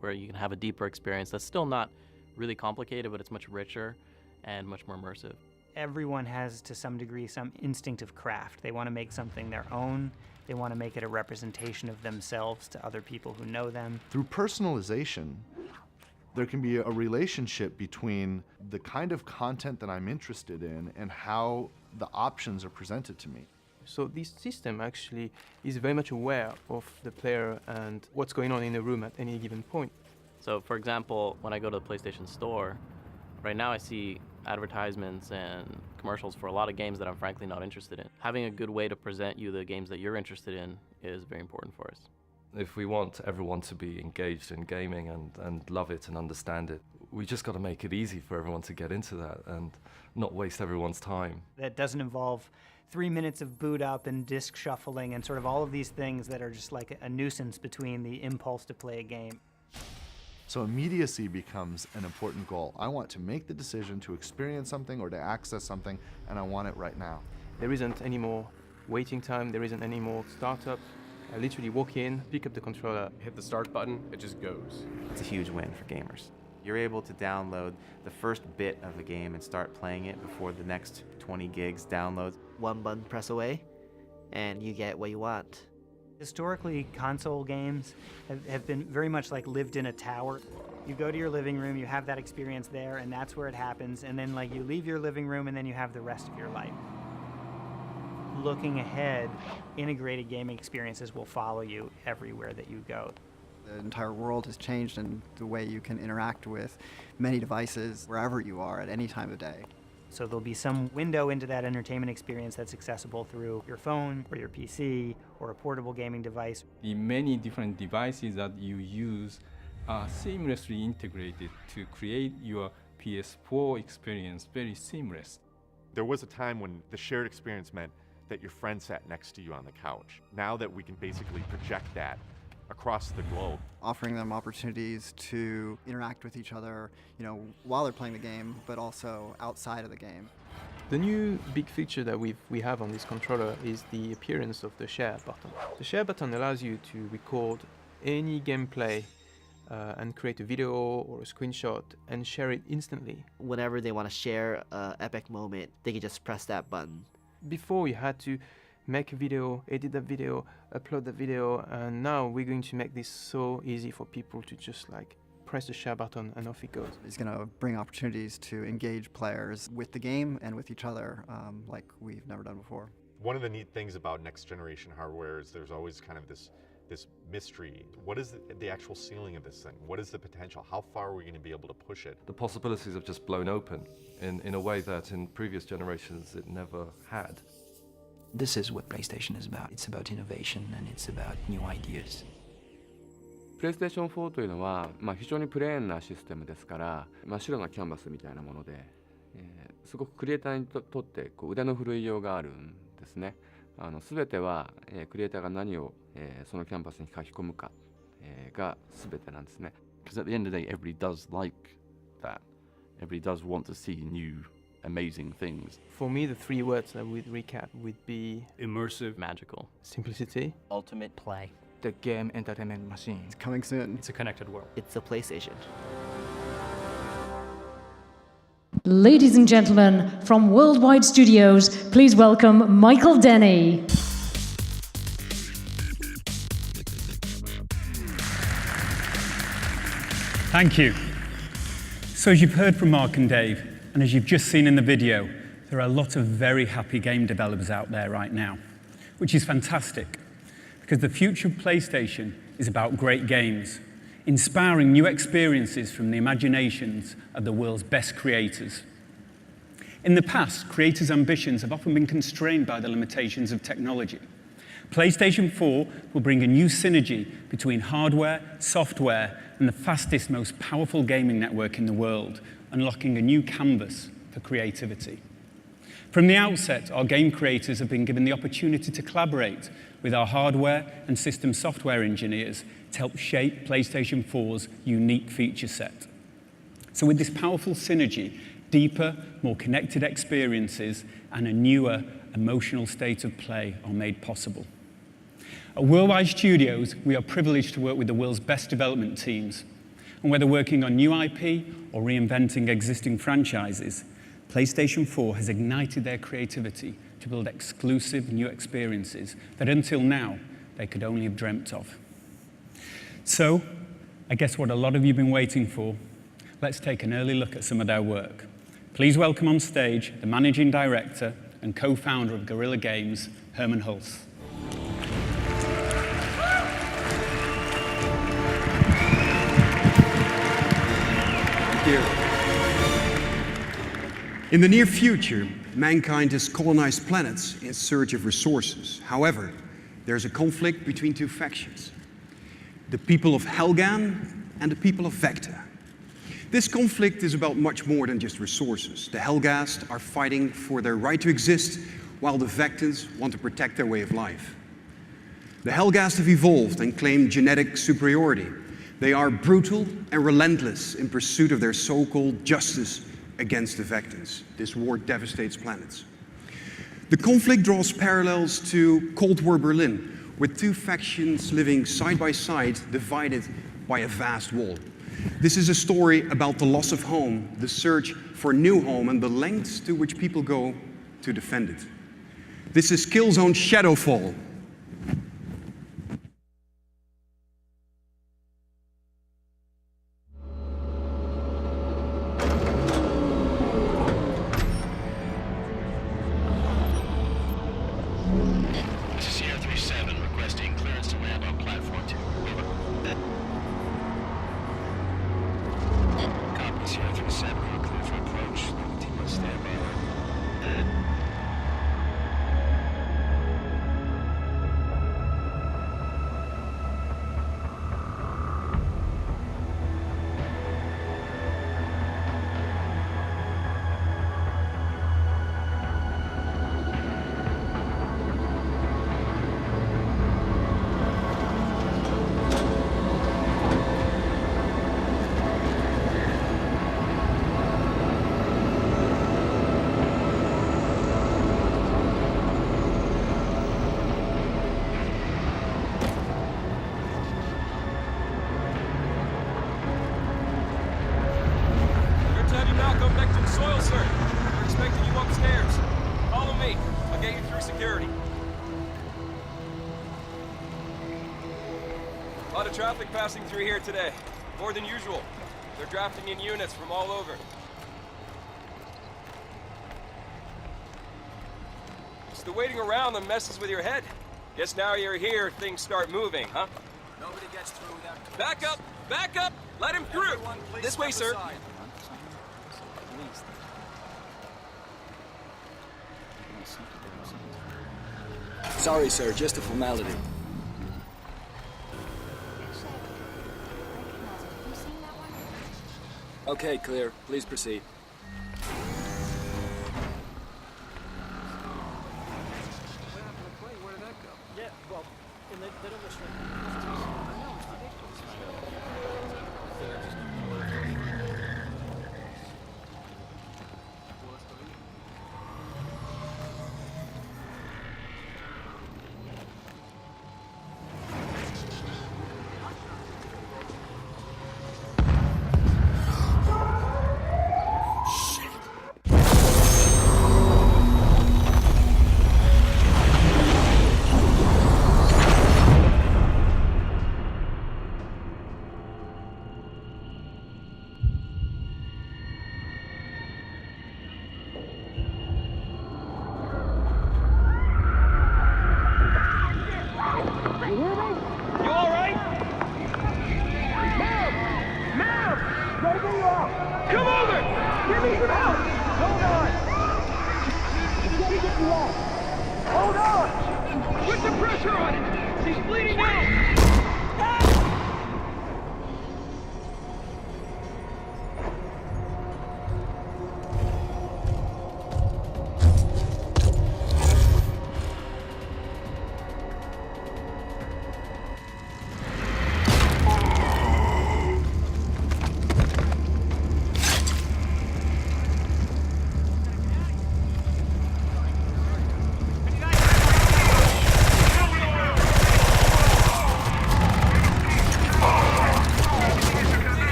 Where you can have a deeper experience that's still not really complicated, but it's much richer and much more immersive. Everyone has, to some degree, some instinct of craft. They want to make something their own. They want to make it a representation of themselves to other people who know them. Through personalization, there can be a relationship between the kind of content that I'm interested in and how the options are presented to me. So this system actually is very much aware of the player and what's going on in the room at any given point. So for example, when I go to the PlayStation Store, right now I see advertisements and commercials for a lot of games that I'm frankly not interested in. Having a good way to present you the games that you're interested in is very important for us. If we want everyone to be engaged in gaming and love it and understand it, we just got to make it easy for everyone to get into that and not waste everyone's time. That doesn't involve 3 minutes of boot up and disc shuffling and sort of all of these things that are just like a nuisance between the impulse to play a game. So immediacy becomes an important goal. I want to make the decision to experience something or to access something, and I want it right now. There isn't any more waiting time, there isn't any more startup. I literally walk in, pick up the controller, hit the start button, it just goes. It's a huge win for gamers. You're able to download the first bit of a game and start playing it before the next 20 gigs downloads. One button press away, and you get what you want. Historically, console games have been very much like lived in a tower. You go to your living room, you have that experience there, and that's where it happens, and then like you leave your living room and then you have the rest of your life. Looking ahead, integrated gaming experiences will follow you everywhere that you go. The entire world has changed in the way you can interact with many devices wherever you are at any time of day. So there'll be some window into that entertainment experience that's accessible through your phone or your PC or a portable gaming device. The many different devices that you use are seamlessly integrated to create your PS4 experience very seamless. There was a time when the shared experience meant that your friend sat next to you on the couch. Now that we can basically project that across the globe. Offering them opportunities to interact with each other, while they're playing the game, but also outside of the game. The new big feature that we have on this controller is the appearance of the share button. The share button allows you to record any gameplay and create a video or a screenshot and share it instantly. Whenever they want to share an epic moment, they can just press that button. Before you had to make a video, edit the video, upload the video, and now we're going to make this so easy for people to just press the share button and off it goes. It's going to bring opportunities to engage players with the game and with each other like we've never done before. One of the neat things about next generation hardware is there's always kind of this mystery. What is the actual ceiling of this thing? What is the potential? How far are we going to be able to push it? The possibilities have just blown open in a way that in previous generations it never had. This is what PlayStation is about. It's about innovation and it's about new ideas. PlayStation 4というのは、非常にプレーンなシステムですから、真っ白なキャンバスみたいなもので、すごくクリエイターにとって腕の振るいようがあるんですね。全ては、クリエイターが何を、そのキャンバスに書き込むか、が全てなんですね。Because at the end of the day, everybody does like that. Everybody does want to see new amazing things. For me, the three words that would recap would be immersive, magical, simplicity, ultimate play. The game entertainment machine. It's coming soon. It's a connected world. It's the PlayStation. Ladies and gentlemen, from Worldwide Studios, please welcome Michael Denny. Thank you. So as you've heard from Mark and Dave, and as you've just seen in the video, there are a lot of very happy game developers out there right now, which is fantastic, because the future of PlayStation is about great games, inspiring new experiences from the imaginations of the world's best creators. In the past, creators' ambitions have often been constrained by the limitations of technology. PlayStation 4 will bring a new synergy between hardware, software, and the fastest, most powerful gaming network in the world, unlocking a new canvas for creativity. From the outset, our game creators have been given the opportunity to collaborate with our hardware and system software engineers to help shape PlayStation 4's unique feature set. So with this powerful synergy, deeper, more connected experiences and a newer emotional state of play are made possible. At Worldwide Studios, we are privileged to work with the world's best development teams. And whether working on new IP or reinventing existing franchises, PlayStation 4 has ignited their creativity to build exclusive new experiences that until now they could only have dreamt of. So, I guess what a lot of you have been waiting for, let's take an early look at some of their work. Please welcome on stage the Managing Director and co-founder of Guerrilla Games, Herman Hulse. In the near future, mankind has colonized planets in search of resources. However, there's a conflict between two factions: the people of Helghan and the people of Vecta. This conflict is about much more than just resources. The Helghast are fighting for their right to exist, while the Vectans want to protect their way of life. The Helghast have evolved and claim genetic superiority. They are brutal and relentless in pursuit of their so-called justice against the Vectans. This war devastates planets. The conflict draws parallels to Cold War Berlin, with two factions living side by side, divided by a vast wall. This is a story about the loss of home, the search for a new home, and the lengths to which people go to defend it. This is Killzone Shadowfall. A lot of traffic passing through here today. More than usual. They're drafting in units from all over. It's the waiting around that messes with your head. Guess now you're here, things start moving, huh? Nobody gets through without... Back up! Back up! Let him through! This way, sir. Sorry, sir, just a formality. Okay, clear. Please proceed. Where did that go? Yeah, well, they don't wish Hold on! Put some pressure on it! He's bleeding out!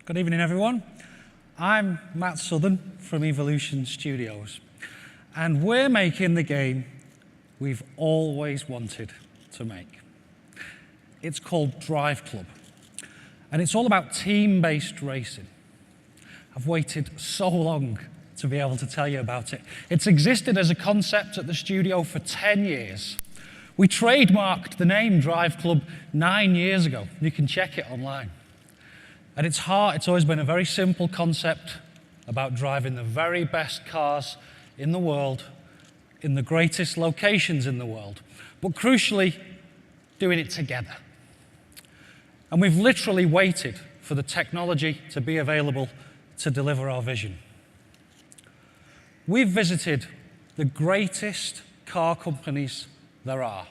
Good evening, everyone. I'm Matt Southern from Evolution Studios, and we're making the game we've always wanted to make. It's called Drive Club, and it's all about team-based racing. I've waited so long to be able to tell you about it. It's existed as a concept at the studio for 10 years. We trademarked the name Drive Club 9 years ago. You can check it online. At its heart, it's always been a very simple concept about driving the very best cars in the world, in the greatest locations in the world, but crucially, doing it together. And we've literally waited for the technology to be available to deliver our vision. We've visited the greatest car companies there are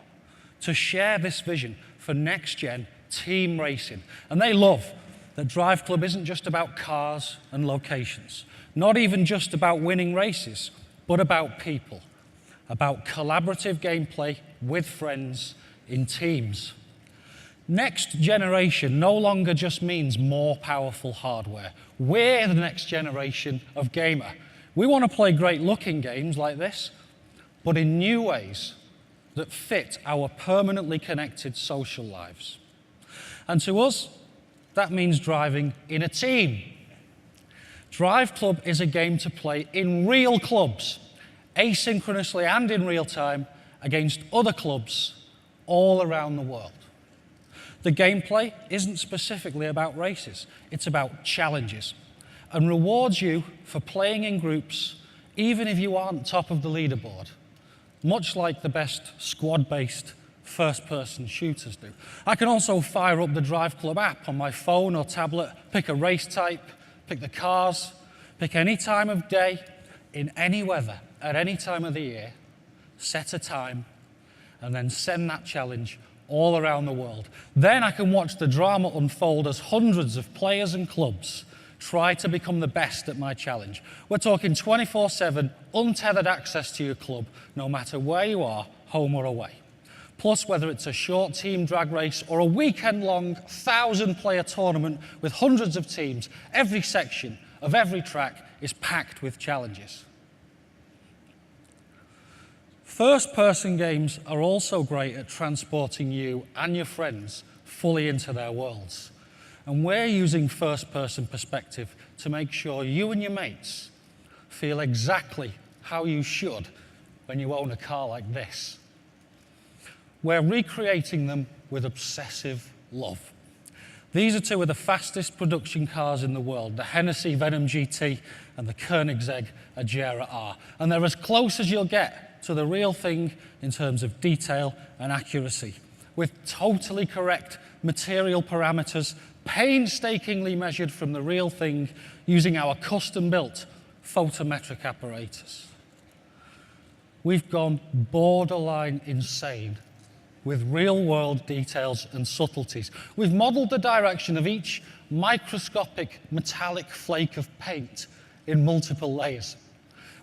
to share this vision for next-gen team racing. And they love that Drive Club isn't just about cars and locations, not even just about winning races, but about people, about collaborative gameplay with friends in teams. Next generation no longer just means more powerful hardware. We're the next generation of gamer. We want to play great-looking games like this, but in new ways that fit our permanently connected social lives. And to us, that means driving in a team. Drive Club is a game to play in real clubs, asynchronously and in real time, against other clubs all around the world. The gameplay isn't specifically about races, it's about challenges, and rewards you for playing in groups even if you aren't top of the leaderboard, much like the best squad-based first-person shooters do. I can also fire up the Drive Club app on my phone or tablet, pick a race type, pick the cars, pick any time of day, in any weather, at any time of the year, set a time, and then send that challenge all around the world. Then I can watch the drama unfold as hundreds of players and clubs try to become the best at my challenge. We're talking 24/7, untethered access to your club, no matter where you are, home or away. Plus, whether it's a short team drag race or a weekend-long 1,000-player tournament with hundreds of teams, every section of every track is packed with challenges. First-person games are also great at transporting you and your friends fully into their worlds. And we're using first-person perspective to make sure you and your mates feel exactly how you should when you own a car like this. We're recreating them with obsessive love. These are two of the fastest production cars in the world, the Hennessy Venom GT and the Koenigsegg Agera R. And they're as close as you'll get to the real thing in terms of detail and accuracy, with totally correct material parameters painstakingly measured from the real thing using our custom-built photometric apparatus. We've gone borderline insane with real-world details and subtleties. We've modeled the direction of each microscopic metallic flake of paint in multiple layers.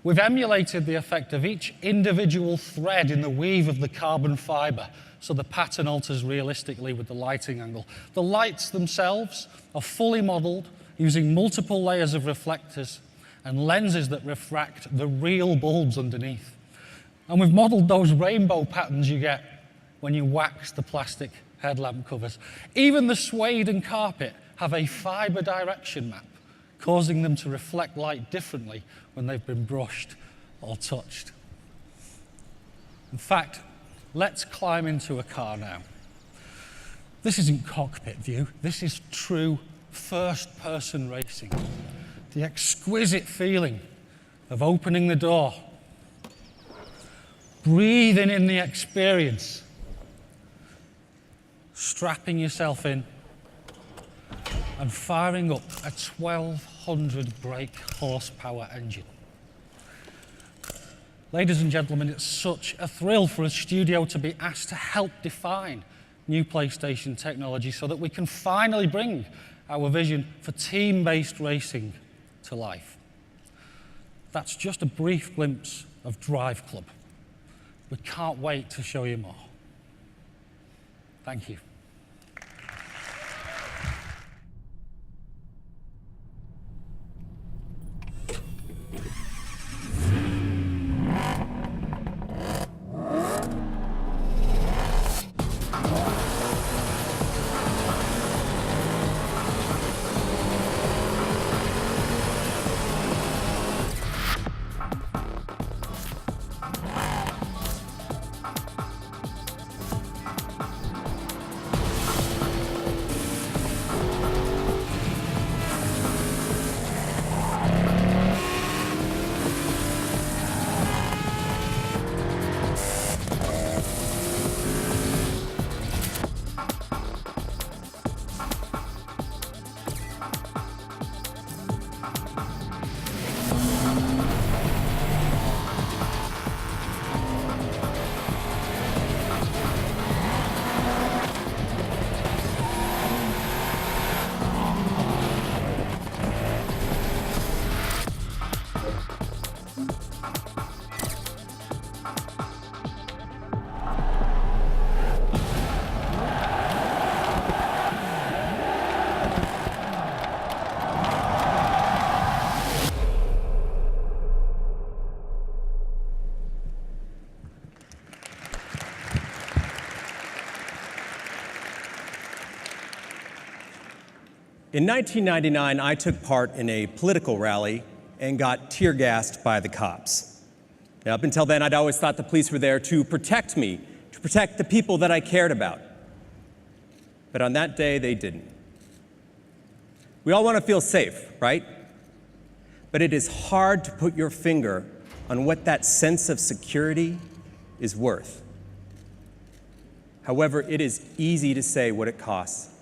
We've emulated the effect of each individual thread in the weave of the carbon fiber, so the pattern alters realistically with the lighting angle. The lights themselves are fully modeled using multiple layers of reflectors and lenses that refract the real bulbs underneath. And we've modeled those rainbow patterns you get when you wax the plastic headlamp covers. Even the suede and carpet have a fiber direction map, causing them to reflect light differently when they've been brushed or touched. In fact, let's climb into a car now. This isn't cockpit view, this is true first-person racing. The exquisite feeling of opening the door, breathing in the experience, strapping yourself in, and firing up a 1,200 brake horsepower engine. Ladies and gentlemen, it's such a thrill for a studio to be asked to help define new PlayStation technology so that we can finally bring our vision for team-based racing to life. That's just a brief glimpse of Drive Club. We can't wait to show you more. Thank you. In 1999, I took part in a political rally and got tear gassed by the cops. Now, up until then, I'd always thought the police were there to protect me, to protect the people that I cared about. But on that day, they didn't. We all want to feel safe, right? But it is hard to put your finger on what that sense of security is worth. However, it is easy to say what it costs.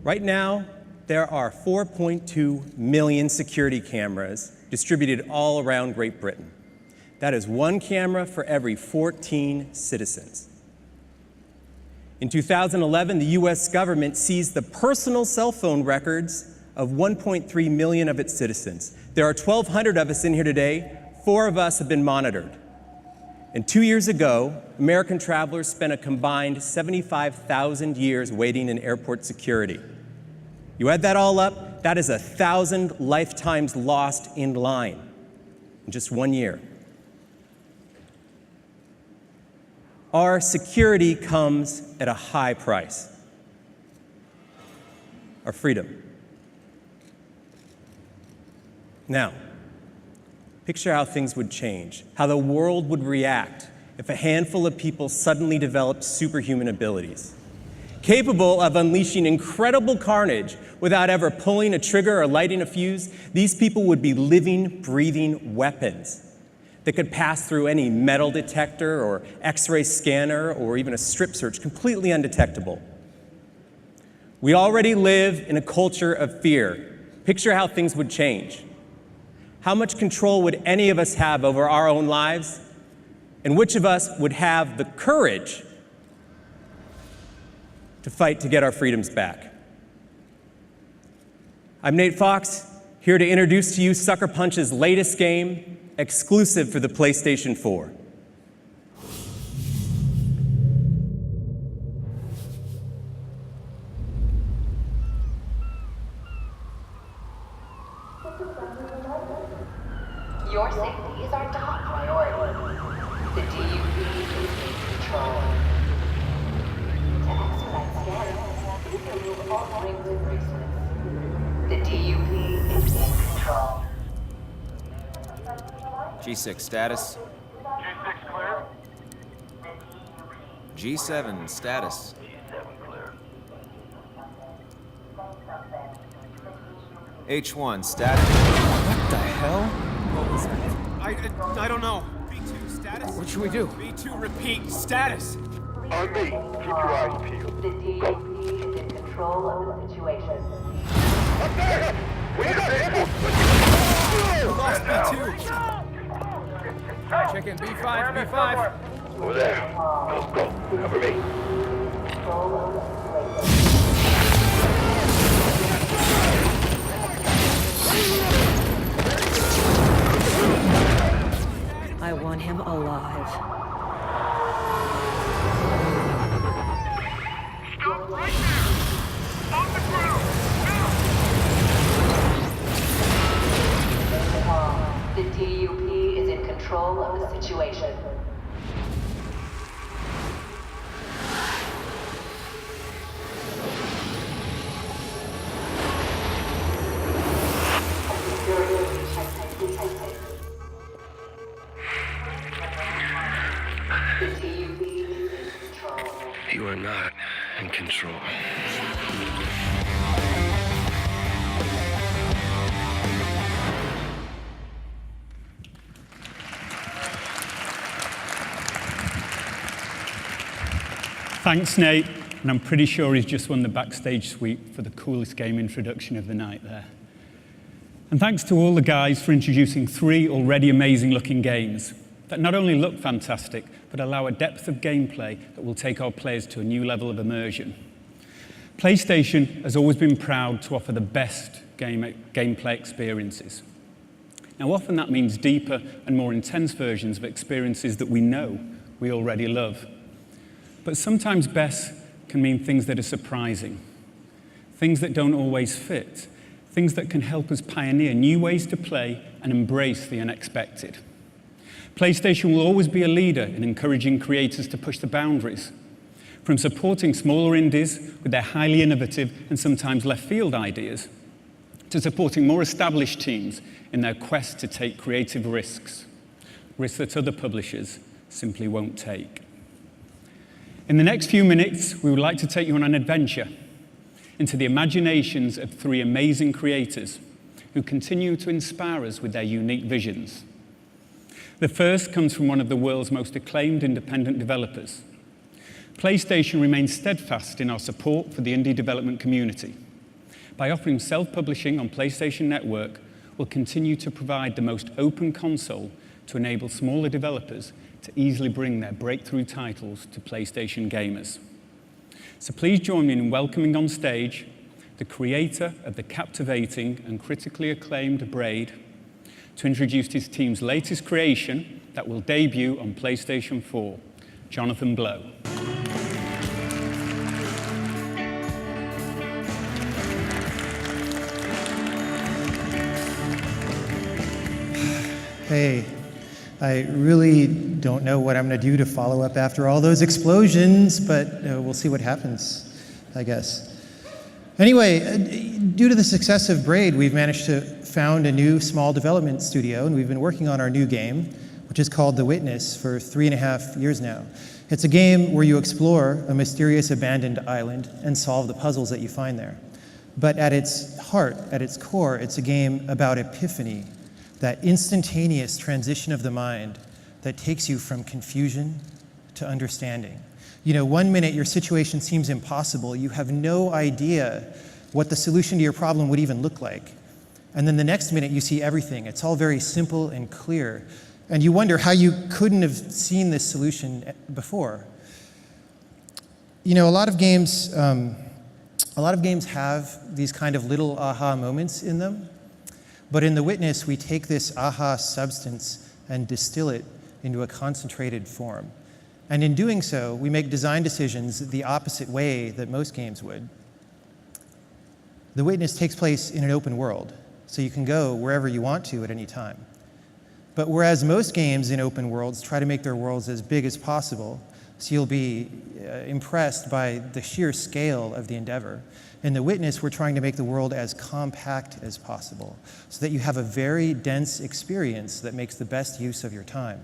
Right now, there are 4.2 million security cameras distributed all around Great Britain. That is one camera for every 14 citizens. In 2011, the US government seized the personal cell phone records of 1.3 million of its citizens. There are 1,200 of us in here today. 4 of us have been monitored. And 2 years ago, American travelers spent a combined 75,000 years waiting in airport security. You add that all up, that is 1,000 lifetimes lost in line in just 1 year. Our security comes at a high price. Our freedom. Now, picture how things would change, how the world would react if a handful of people suddenly developed superhuman abilities, capable of unleashing incredible carnage without ever pulling a trigger or lighting a fuse. These people would be living, breathing weapons that could pass through any metal detector or X-ray scanner or even a strip search completely undetectable. We already live in a culture of fear. Picture how things would change. How much control would any of us have over our own lives? And which of us would have the courage to fight to get our freedoms back? I'm Nate Fox, here to introduce to you Sucker Punch's latest game, exclusive for the PlayStation 4. Your safety is our top priority. The DUP is in control. To expedite scanning, please remove all rings and bracelets. The DUP is in control. G6 status. G6 clear. G7 status. H1 status. What the hell? What was that? I don't know. B2 status? What should we do? B2 repeat status. On me. Keep your eyes peeled. The DUP is in control of the situation. Up there! We lost B2. Check in B5, B5. Over there. Go. Cover me. I want him alive. Stop right there! On the ground! Now! The DUP is in control of the situation. You are not in control. Thanks, Nate. And I'm pretty sure he's just won the backstage suite for the coolest game introduction of the night there. And thanks to all the guys for introducing 3 already amazing-looking games that not only look fantastic, but allow a depth of gameplay that will take our players to a new level of immersion. PlayStation has always been proud to offer the best gameplay experiences. Now, often that means deeper and more intense versions of experiences that we know we already love. But sometimes best can mean things that are surprising, things that don't always fit, things that can help us pioneer new ways to play and embrace the unexpected. PlayStation will always be a leader in encouraging creators to push the boundaries. from supporting smaller indies with their highly innovative and sometimes left field ideas, to supporting more established teams in their quest to take creative risks that other publishers simply won't take. In the next few minutes, we would like to take you on an adventure into the imaginations of three amazing creators who continue to inspire us with their unique visions. The first comes from one of the world's most acclaimed independent developers. PlayStation remains steadfast in our support for the indie development community. By offering self-publishing on PlayStation Network, we'll continue to provide the most open console to enable smaller developers to easily bring their breakthrough titles to PlayStation gamers. So please join me in welcoming on stage the creator of the captivating and critically acclaimed Braid to introduce his team's latest creation that will debut on PlayStation 4, Jonathan Blow. Hey, I really don't know what I'm going to do to follow up after all those explosions, but we'll see what happens, I guess. Anyway, due to the success of Braid, we've managed to found a new small development studio, and we've been working on our new game, which is called The Witness, for 3.5 years now. It's a game where you explore a mysterious abandoned island and solve the puzzles that you find there. But at its heart, at its core, it's a game about epiphany, that instantaneous transition of the mind that takes you from confusion to understanding. You know, one minute your situation seems impossible, you have no idea what the solution to your problem would even look like. And then the next minute you see everything. It's all very simple and clear. And you wonder how you couldn't have seen this solution before. You know, a lot of games have these kind of little aha moments in them. But in The Witness, we take this aha substance and distill it into a concentrated form. And in doing so, we make design decisions the opposite way that most games would. The Witness takes place in an open world, so you can go wherever you want to at any time. But whereas most games in open worlds try to make their worlds as big as possible, so you'll be impressed by the sheer scale of the endeavor, in The Witness, we're trying to make the world as compact as possible so that you have a very dense experience that makes the best use of your time.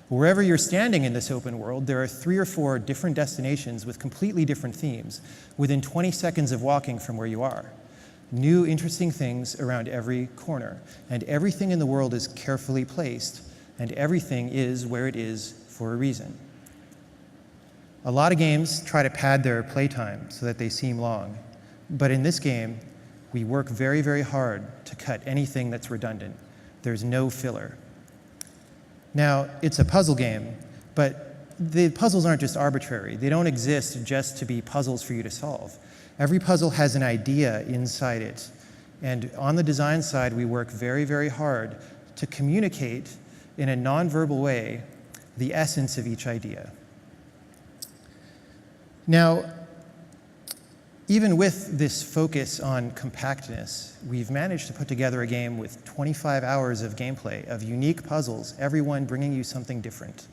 Wherever you're standing in this open world, there are 3 or 4 different destinations with completely different themes within 20 seconds of walking from where you are. New interesting things around every corner, and everything in the world is carefully placed, and everything is where it is for a reason. A lot of games try to pad their playtime so that they seem long, but in this game, we work very, very hard to cut anything that's redundant. There's no filler. Now, it's a puzzle game, but the puzzles aren't just arbitrary. They don't exist just to be puzzles for you to solve. Every puzzle has an idea inside it, and on the design side, we work very, very hard to communicate in a nonverbal way the essence of each idea. Now, even with this focus on compactness, we've managed to put together a game with 25 hours of gameplay, of unique puzzles, everyone bringing you something different.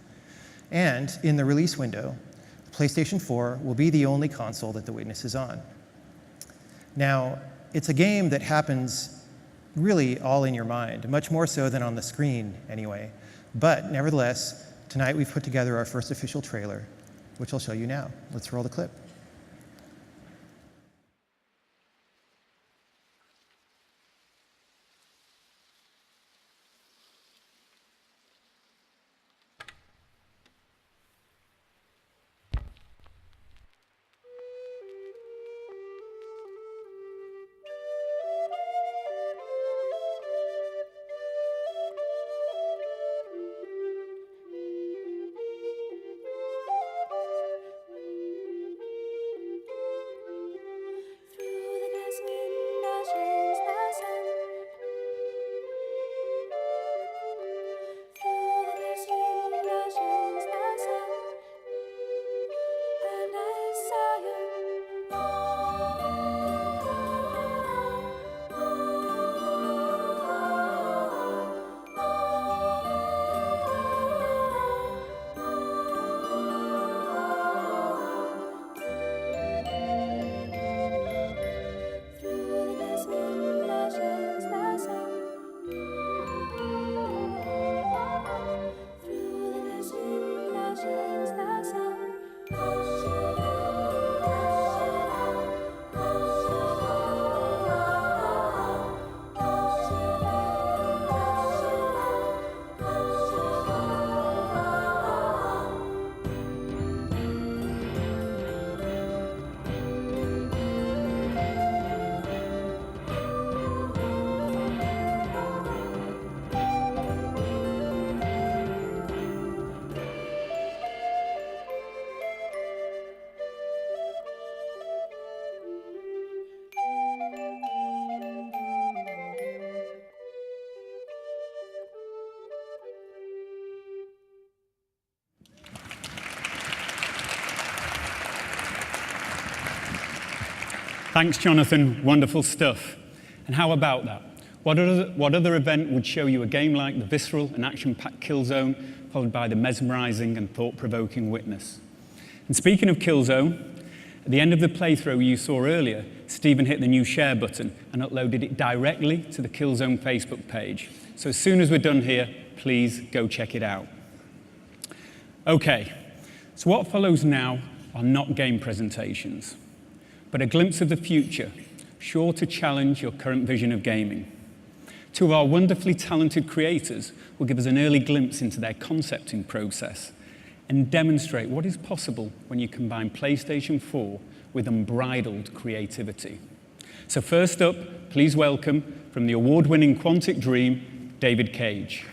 And in the release window, the PlayStation 4 will be the only console that The Witness is on. Now, it's a game that happens really all in your mind, much more so than on the screen anyway. But nevertheless, tonight we've put together our first official trailer, which I'll show you now. Let's roll the clip. Thanks, Jonathan. Wonderful stuff. And how about that? What other event would show you a game like the visceral and action-packed Killzone, followed by the mesmerizing and thought-provoking Witness? And speaking of Killzone, at the end of the playthrough you saw earlier, Stephen hit the new share button and uploaded it directly to the Killzone Facebook page. So as soon as we're done here, please go check it out. Okay, so what follows now are not game presentations, but a glimpse of the future, sure to challenge your current vision of gaming. Two of our wonderfully talented creators will give us an early glimpse into their concepting process and demonstrate what is possible when you combine PlayStation 4 with unbridled creativity. So first up, please welcome, from the award-winning Quantic Dream, David Cage.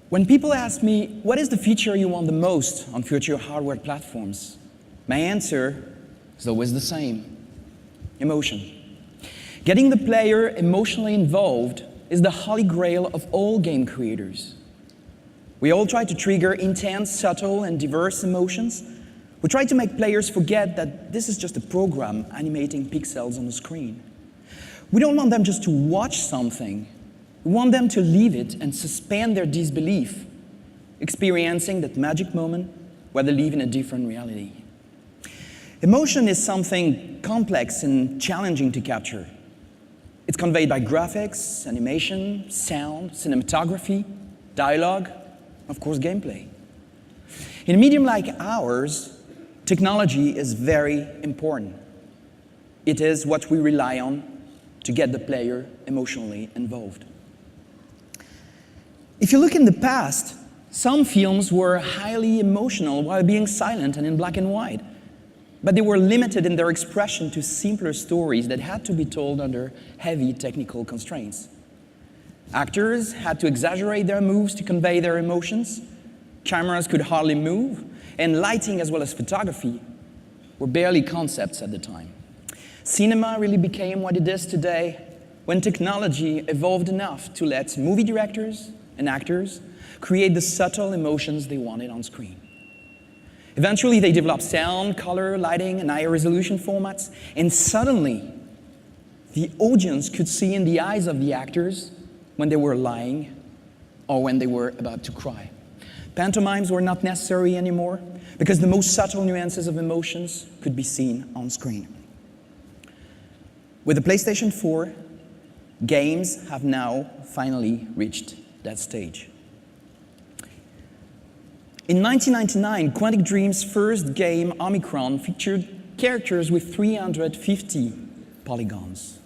When people ask me, what is the feature you want the most on future hardware platforms? My answer is always the same: emotion. Getting the player emotionally involved is the holy grail of all game creators. We all try to trigger intense, subtle, and diverse emotions. We try to make players forget that this is just a program animating pixels on the screen. We don't want them just to watch something. We want them to live it and suspend their disbelief, experiencing that magic moment where they live in a different reality. Emotion is something complex and challenging to capture. It's conveyed by graphics, animation, sound, cinematography, dialogue, of course, gameplay. In a medium like ours, technology is very important. It is what we rely on to get the player emotionally involved. If you look in the past, some films were highly emotional while being silent and in black and white, but they were limited in their expression to simpler stories that had to be told under heavy technical constraints. Actors had to exaggerate their moves to convey their emotions, cameras could hardly move, and lighting as well as photography were barely concepts at the time. Cinema really became what it is today when technology evolved enough to let movie directors and actors create the subtle emotions they wanted on screen. Eventually, they developed sound, color, lighting, and higher resolution formats, and suddenly, the audience could see in the eyes of the actors when they were lying or when they were about to cry. Pantomimes were not necessary anymore because the most subtle nuances of emotions could be seen on screen. With the PlayStation 4, games have now finally reached that stage. In 1999, Quantic Dream's first game, Omicron, featured characters with 350 polygons.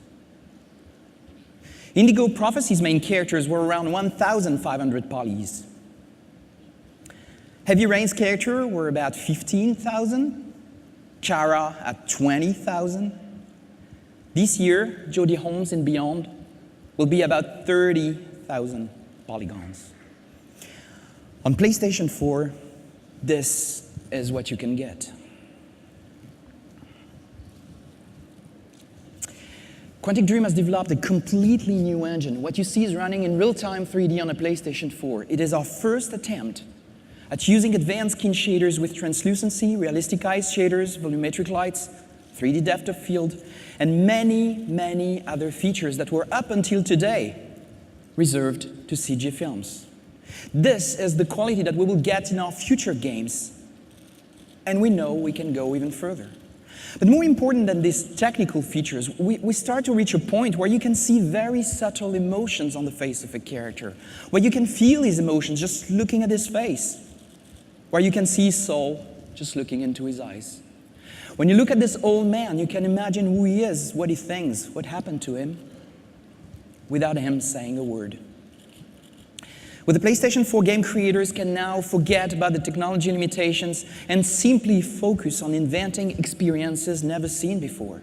Indigo Prophecy's main characters were around 1,500 polys. Heavy Rain's characters were about 15,000, Kara at 20,000. This year, Jodie Holmes and Beyond will be about 30,000 polygons. On PlayStation 4, this is what you can get. Quantic Dream has developed a completely new engine. What you see is running in real-time 3D on a PlayStation 4. It is our first attempt at using advanced skin shaders with translucency, realistic eyes shaders, volumetric lights, 3D depth of field, and many, many other features that were up until today reserved to CG films. This is the quality that we will get in our future games, and we know we can go even further. But more important than these technical features, we start to reach a point where you can see very subtle emotions on the face of a character, where you can feel his emotions just looking at his face, where you can see his soul just looking into his eyes. When you look at this old man, you can imagine who he is, what he thinks, what happened to him, without him saying a word. With the PlayStation 4, game creators can now forget about the technology limitations and simply focus on inventing experiences never seen before.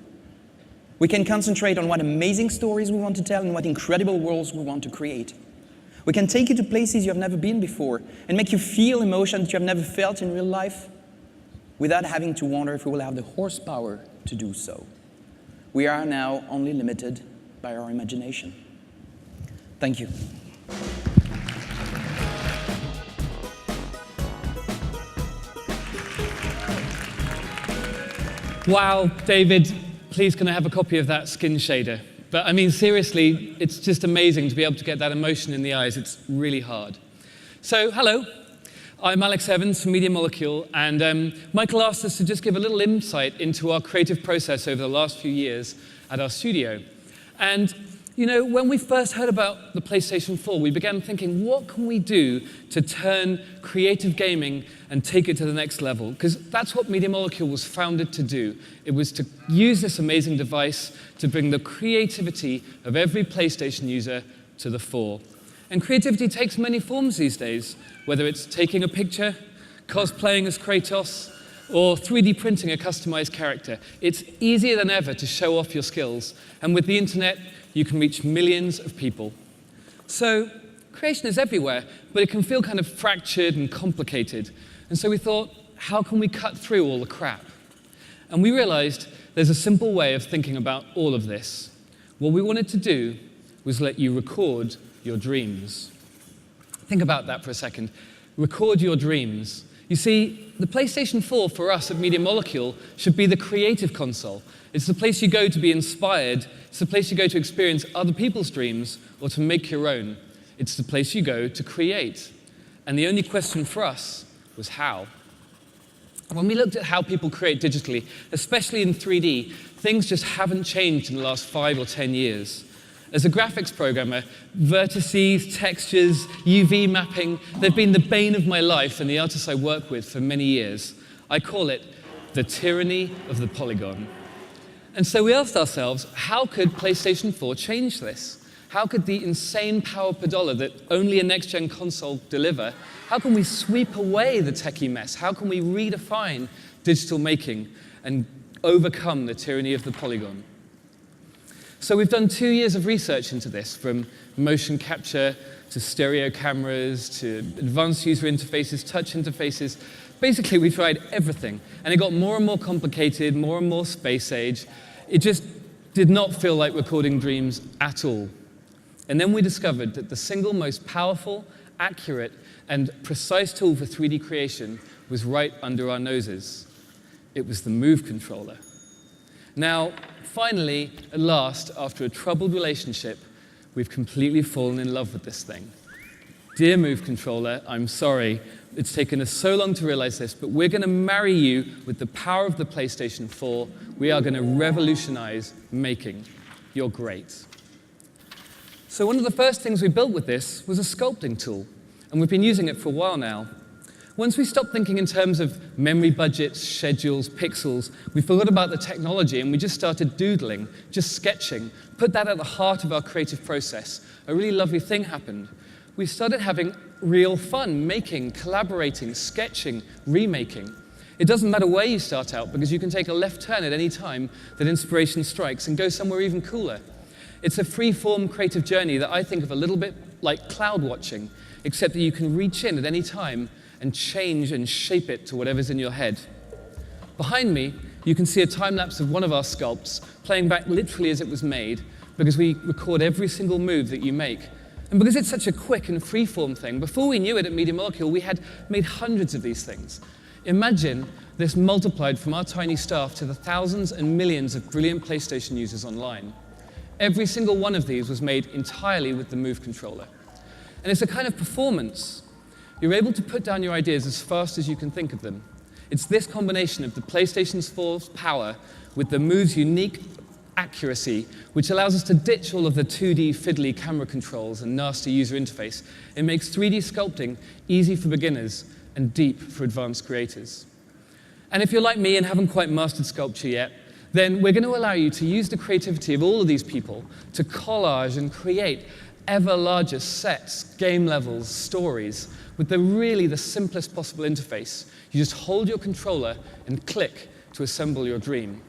We can concentrate on what amazing stories we want to tell and what incredible worlds we want to create. We can take you to places you have never been before and make you feel emotions that you have never felt in real life without having to wonder if we will have the horsepower to do so. We are now only limited by our imagination. Thank you. Wow, David, please can I have a copy of that skin shader? But I mean, seriously, it's just amazing to be able to get that emotion in the eyes. It's really hard. So, hello. I'm Alex Evans from Media Molecule, and Michael asked us to just give a little insight into our creative process over the last few years at our studio. And, you know, when we first heard about the PlayStation 4, we began thinking, what can we do to turn creative gaming and take it to the next level? Because that's what Media Molecule was founded to do. It was to use this amazing device to bring the creativity of every PlayStation user to the fore. And creativity takes many forms these days, whether it's taking a picture, cosplaying as Kratos, or 3D printing a customized character. It's easier than ever to show off your skills. And with the internet, you can reach millions of people. So creation is everywhere, but it can feel kind of fractured and complicated. And so we thought, how can we cut through all the crap? And we realized there's a simple way of thinking about all of this. What we wanted to do was let you record your dreams. Think about that for a second. Record your dreams. You see, the PlayStation 4 for us at Media Molecule should be the creative console. It's the place you go to be inspired. It's the place you go to experience other people's dreams or to make your own. It's the place you go to create. And the only question for us was how. When we looked at how people create digitally, especially in 3D, things just haven't changed in the last 5 or 10 years. As a graphics programmer, vertices, textures, UV mapping, they've been the bane of my life and the artists I work with for many years. I call it the tyranny of the polygon. And so we asked ourselves, how could PlayStation 4 change this? How could the insane power per dollar that only a next-gen console deliver, how can we sweep away the techie mess? How can we redefine digital making and overcome the tyranny of the polygon? So we've done 2 years of research into this, from motion capture to stereo cameras to advanced user interfaces, touch interfaces. Basically, we tried everything, and it got more and more complicated, more and more space age. It just did not feel like recording dreams at all. And then we discovered that the single most powerful, accurate, and precise tool for 3D creation was right under our noses. It was the Move controller. Now, finally, at last, after a troubled relationship, we've completely fallen in love with this thing. Dear Move controller, I'm sorry. It's taken us so long to realize this, but we're going to marry you with the power of the PlayStation 4. We are going to revolutionize making. You're great. So one of the first things we built with this was a sculpting tool, and we've been using it for a while now. Once we stopped thinking in terms of memory budgets, schedules, pixels, we forgot about the technology and we just started doodling, just sketching, put that at the heart of our creative process. A really lovely thing happened. We started having real fun making, collaborating, sketching, remaking. It doesn't matter where you start out because you can take a left turn at any time that inspiration strikes and go somewhere even cooler. It's a free-form creative journey that I think of a little bit like cloud watching, except that you can reach in at any time and change and shape it to whatever's in your head. Behind me, you can see a time-lapse of one of our sculpts playing back literally as it was made, because we record every single move that you make. And because it's such a quick and free-form thing, before we knew it at Media Molecule, we had made hundreds of these things. Imagine this multiplied from our tiny staff to the thousands and millions of brilliant PlayStation users online. Every single one of these was made entirely with the Move controller. And it's a kind of performance. You're able to put down your ideas as fast as you can think of them. It's this combination of the PlayStation 4's power with the Move's unique accuracy, which allows us to ditch all of the 2D fiddly camera controls and nasty user interface. It makes 3D sculpting easy for beginners and deep for advanced creators. And if you're like me and haven't quite mastered sculpture yet, then we're going to allow you to use the creativity of all of these people to collage and create ever larger sets, game levels, stories, with the simplest possible interface. You just hold your controller and click to assemble your dream.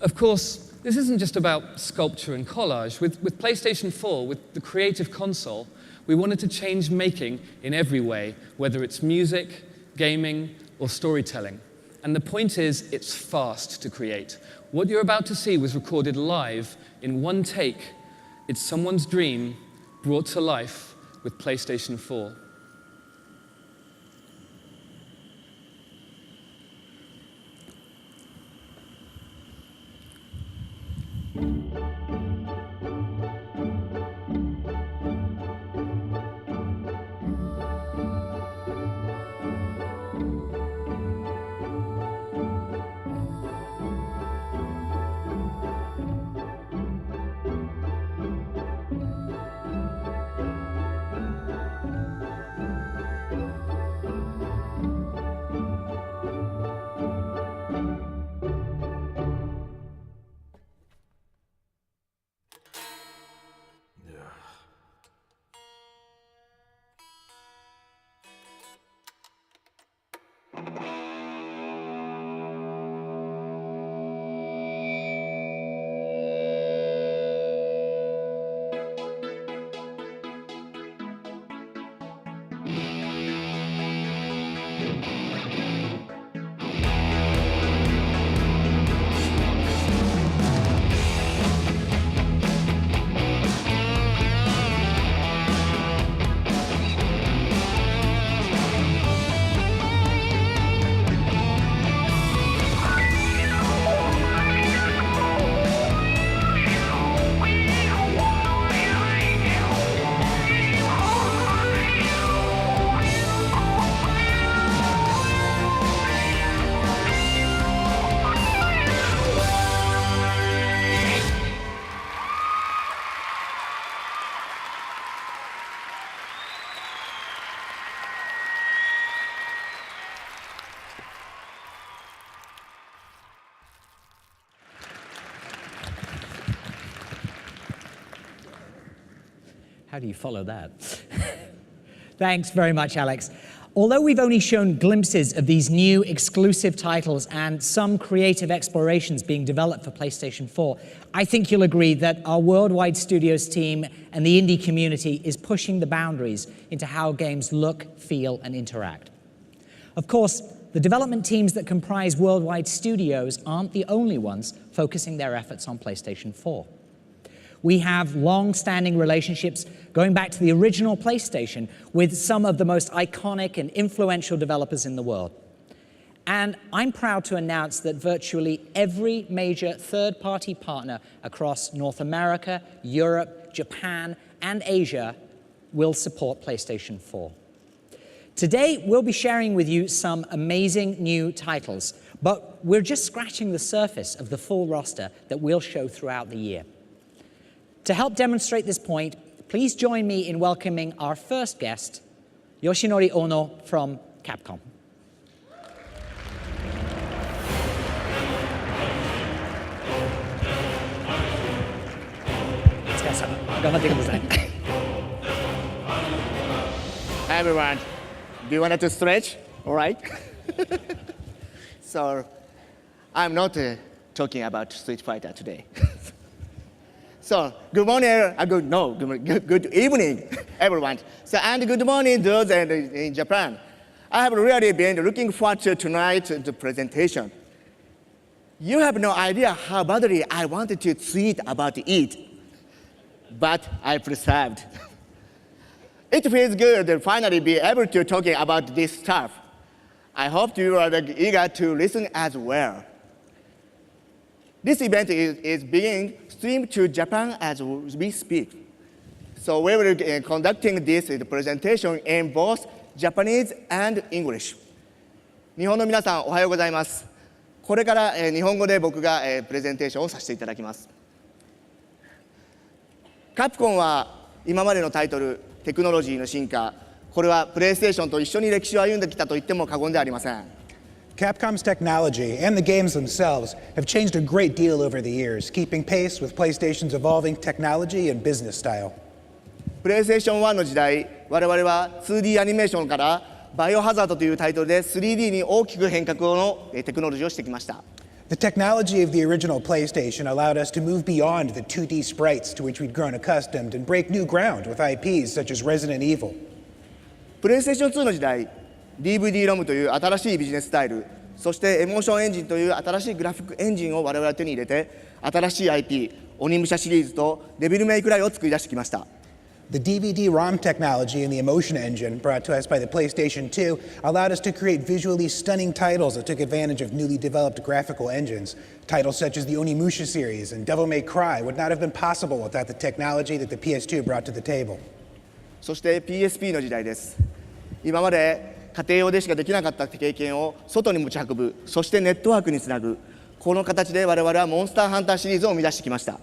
Of course, this isn't just about sculpture and collage. With PlayStation 4, with the creative console, we wanted to change making in every way, whether it's music, gaming, or storytelling. And the point is, it's fast to create. What you're about to see was recorded live in one take, It's someone's dream brought to life with PlayStation 4. How do you follow that? Thanks very much, Alex. Although we've only shown glimpses of these new exclusive titles and some creative explorations being developed for PlayStation 4, I think you'll agree that our Worldwide Studios team and the indie community is pushing the boundaries into how games look, feel, and interact. Of course, the development teams that comprise Worldwide Studios aren't the only ones focusing their efforts on PlayStation 4. We have long-standing relationships going back to the original PlayStation with some of the most iconic and influential developers in the world. And I'm proud to announce that virtually every major third-party partner across North America, Europe, Japan, and Asia will support PlayStation 4. Today, we'll be sharing with you some amazing new titles, but we're just scratching the surface of the full roster that we'll show throughout the year. To help demonstrate this point, please join me in welcoming our first guest, Yoshinori Ono from Capcom. Hi everyone. Do you want to stretch? All right. So, I'm not talking about Street Fighter today. So, good morning, good evening, everyone. So, and good morning, those in Japan. I have really been looking forward to tonight's presentation. You have no idea how badly I wanted to tweet about it, but I persevered. It feels good to finally be able to talk about this stuff. I hope you are eager to listen as well. This event is being streamed to Japan as we speak. So we will be conducting this presentation in both Japanese and English. 日本の皆さん、おはようございます。これから日本語で僕がプレゼンテーションをさせていただきます。カプコンは今までのタイトル、テクノロジーの進化、これはプレイステーションと一緒に歴史を歩んできたと言っても過言ではありません。Capcom's technology and the games themselves have changed a great deal over the years, keeping pace with PlayStation's evolving technology and business style. PlayStation 1の時代、我々は 2D アニメーションからバイオハザードというタイトルで 3D に大きく変革のテクノロジーをしてきました。The technology of the original PlayStation allowed us to move beyond the 2D sprites to which we'd grown accustomed and break new ground with IPs such as Resident Evil. PlayStation 2の時代、DVD ロムという新しいビジネススタイル、そしてエモーションエンジンという新しいグラフィックエンジンを我々は手に入れて、新しい IP、鬼武者シリーズとデビルメイクライを作り出してきました。The DVD-ROM technology and the emotion engine brought to us by the PlayStation 2 allowed us to create visually stunning titles that took advantage of newly developed graphical engines. Titles such as the Onimusha series and Devil May Cry would not have been possible without the technology that the PS2 brought to the table. そして PSP の時代です。今まで家庭用でしかできなかった経験を外に持ち運ぶ、そしてネットワークにつなぐ、この形で我々はモンスターハンターシリーズを生み出してきました。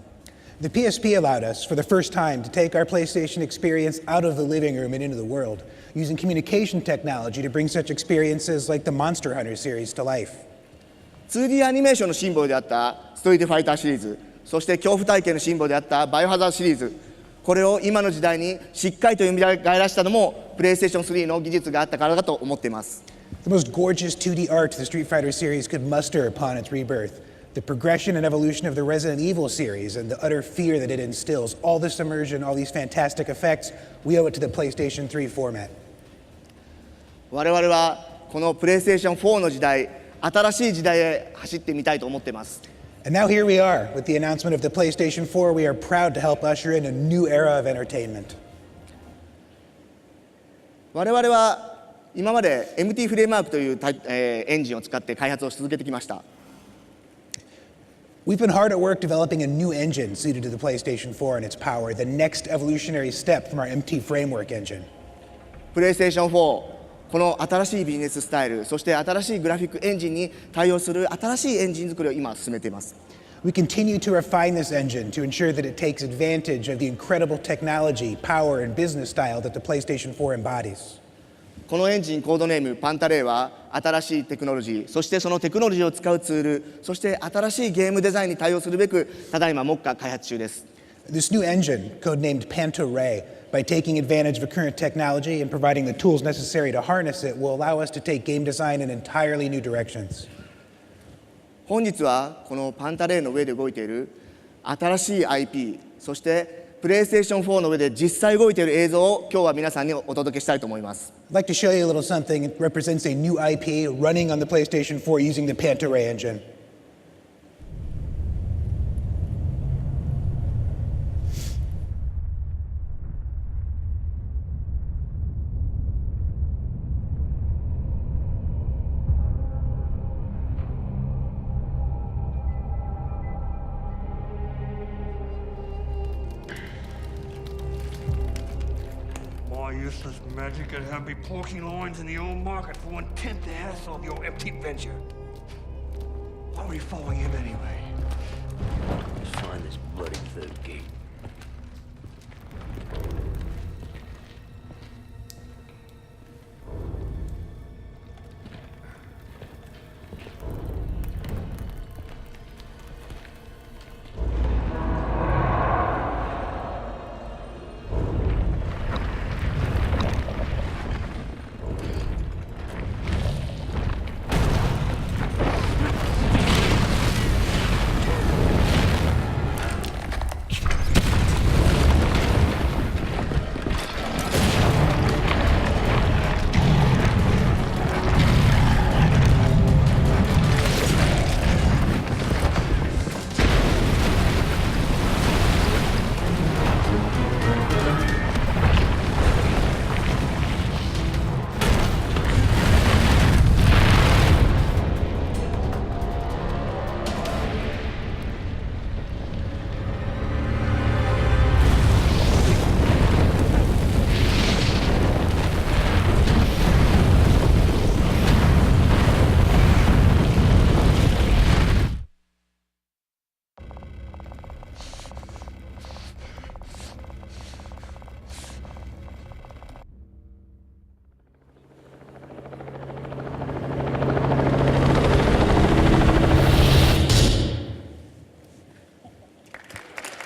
The PSP allowed us, for the first time, to take our PlayStation experience out of the living room and into the world, using communication technology to bring such experiences like the Monster Hunter series to life. 2D アニメーションのシンボルであったストリートファイターシリーズ、そして恐怖体験のシンボルであったバイオハザードシリーズ、これを今の時代にしっかりと蘇らせたのも、プレイステーション3の技術があったからだと思っています。The most gorgeous 2D art the Street Fighter series could muster upon its rebirth. The progression and evolution of the Resident Evil series and the utter fear that it instills, all this immersion, all these fantastic effects, we owe it to the PlayStation 3 format. 我々はこのプレイステーション4の時代、新しい時代へ走ってみたいと思っています。And now here we are, with the announcement of the PlayStation 4, we are proud to help usher in a new era of entertainment. 我々は今まで MT フレームワークというエンジンを使って開発をし続けてきました。We've been hard at work developing a new engine suited to the PlayStation 4 and its power, the next evolutionary step from our MT framework engine. プレイステーション4、この新しいビジネススタイル、そして新しいグラフィックエンジンに対応する新しいエンジン作りを今進めています。We continue to refine this engine to ensure that it takes advantage of the incredible technology, power, and business style that the PlayStation 4 embodies. このエンジンコードネームパンタレイは新しいテクノロジー、そしてそのテクノロジーを使うツール、そして新しいゲームデザインに対応するべくただいま目下開発中です。This new engine, codenamed Panto-Ray, by taking advantage of current technology and providing the tools necessary to harness it, will allow us to take game design in entirely new directions. 本日はこのパンタレイの上で動いている新しい IP、そしてプレイステーション4の上で実際動いている映像を今日は皆さんにお届けしたいと思います。I'd like to show you a little something. It represents a new IP running on the PlayStation 4 using the Panto-Ray engine. Useless magic could have me poking lines in the old market for 1/10 the hassle of your empty venture. Why were you following him anyway? Let's find this bloody third gate.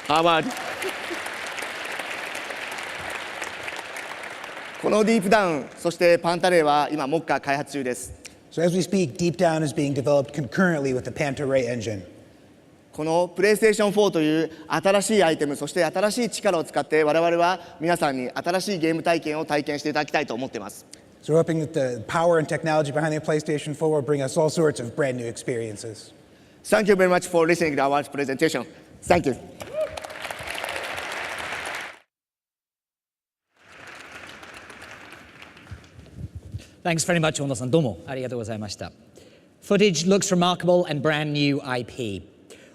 Harvard このディープダウン、そしてパンタレイは今目下開発中です。So as we speak, Deep Down is being developed concurrently with the Panto-Ray engine. このプレイステーション4という新しいアイテム、そして新しい力を使って我々は皆さんに新しいゲーム体験を体験していただきたいと思っています。So we're hoping that the power and technology behind the PlayStation 4 will bring us all sorts of brand new experiences. Thank you very much for listening to our presentation. Thank you. Thanks very much, Ono-san. Domo. Arigatou gozaimashita. Footage looks remarkable and brand new IP.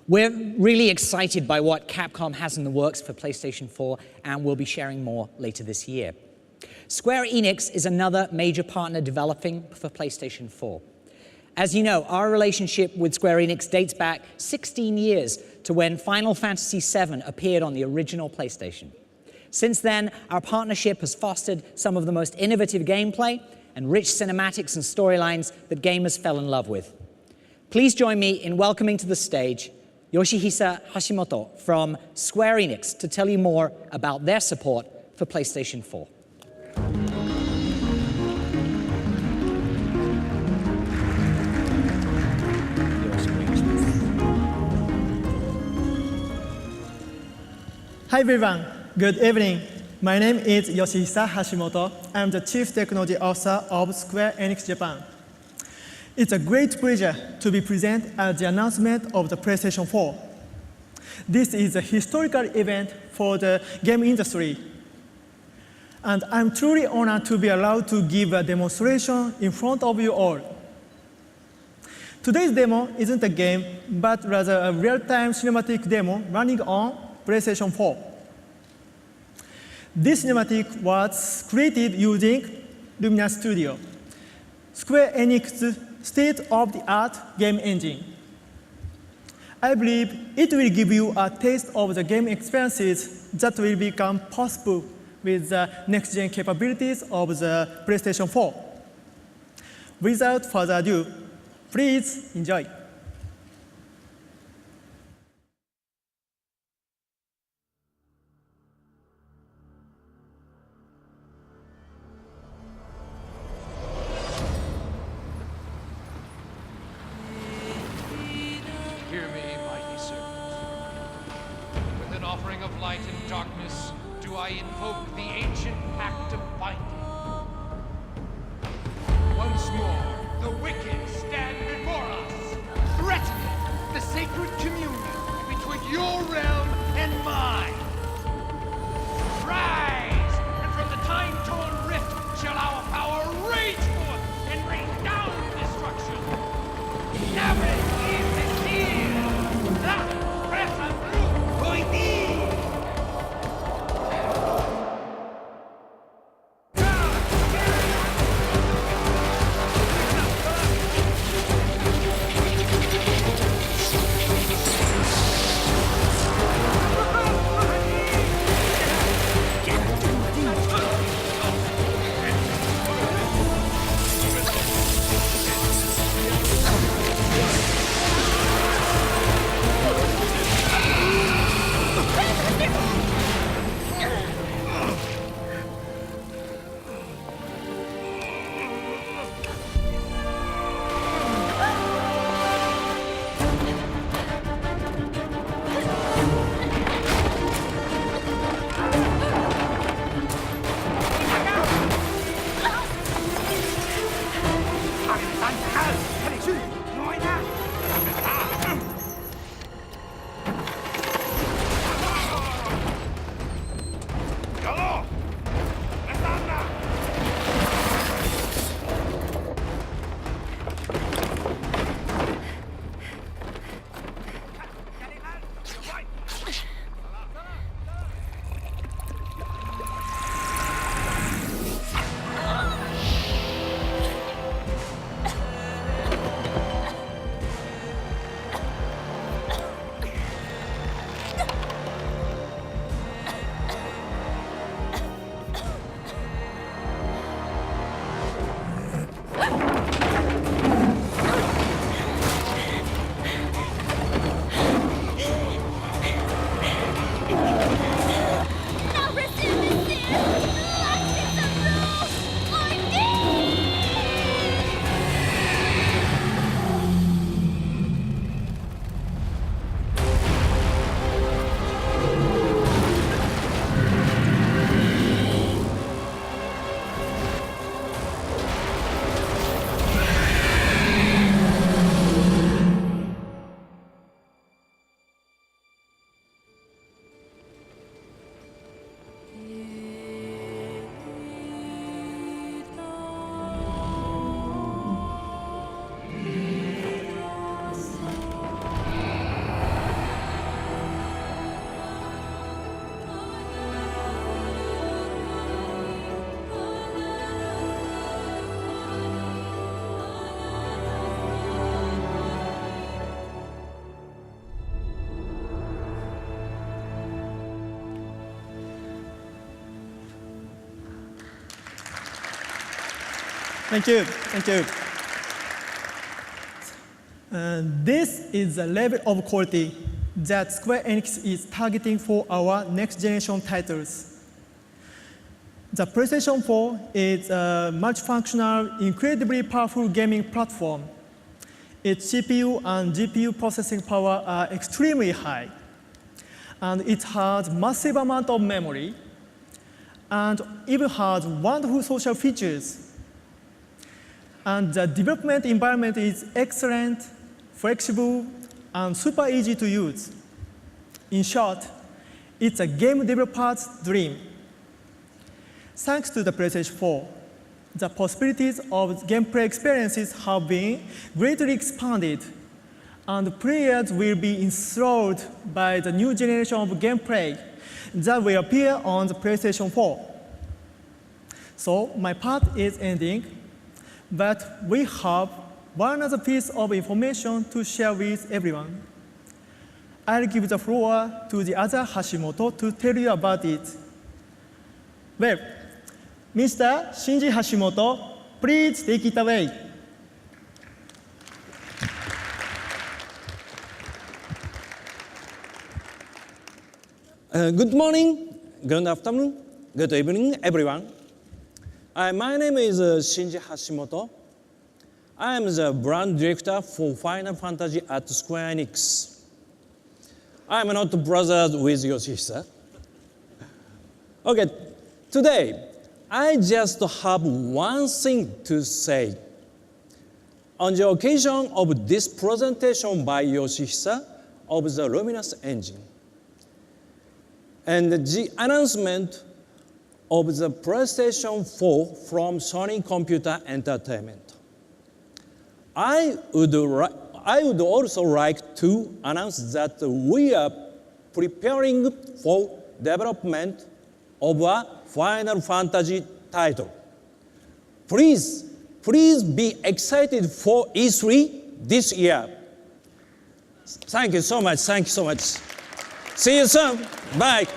We're really excited by what Capcom has in the works for PlayStation 4, and we'll be sharing more later this year. Square Enix is another major partner developing for PlayStation 4. As you know, our relationship with Square Enix dates back 16 years to when Final Fantasy VII appeared on the original PlayStation. Since then, our partnership has fostered some of the most innovative gameplay and rich cinematics and storylines that gamers fell in love with. Please join me in welcoming to the stage Yoshihisa Hashimoto from Square Enix to tell you more about their support for PlayStation 4. Hi everyone, good evening. My name is Yoshihisa Hashimoto. I'm the Chief Technology Officer of Square Enix Japan. It's a great pleasure to be present at the announcement of the PlayStation 4. This is a historical event for the game industry. And I'm truly honored to be allowed to give a demonstration in front of you all. Today's demo isn't a game, but rather a real-time cinematic demo running on PlayStation 4. This cinematic was created using Lumina Studio, Square Enix's state-of-the-art game engine. I believe it will give you a taste of the game experiences that will become possible with the next-gen capabilities of the PlayStation 4. Without further ado, please enjoy. Hear me, mighty servant. With an offering of light and darkness, do I invoke the ancient pact of binding. Once more, the wicked stand before us, threatening the sacred communion between your realm and mine. Rise, and from the time-torn rift shall our power rage forth and rain down destruction. Never is the seal. La presa blu hoiti. Thank you. Thank you. This is the level of quality that Square Enix is targeting for our next generation titles. The PlayStation 4 is a multifunctional, incredibly powerful gaming platform. Its CPU and GPU processing power are extremely high. And it has massive amount of memory, and even has wonderful social features. And the development environment is excellent, flexible, and super easy to use. In short, it's a game developer's dream. Thanks to the PlayStation 4, the possibilities of gameplay experiences have been greatly expanded, and players will be enthralled by the new generation of gameplay that will appear on the PlayStation 4. So my part is ending, but we have one other piece of information to share with everyone. I'll give the floor to the other Hashimoto to tell you about it. Well, Mr. Shinji Hashimoto, please take it away. Good morning, good afternoon, good evening, everyone. My name is Shinji Hashimoto. I am the brand director for Final Fantasy at Square Enix. I am not brothers with Yoshihisa. Okay, today, I just have one thing to say. On the occasion of this presentation by Yoshihisa of the Luminous engine, and the announcement of the PlayStation 4 from Sony Computer Entertainment, I would also like to announce that we are preparing for development of a Final Fantasy title. Please be excited for E3 this year. Thank you so much, thank you so much. See you soon, bye.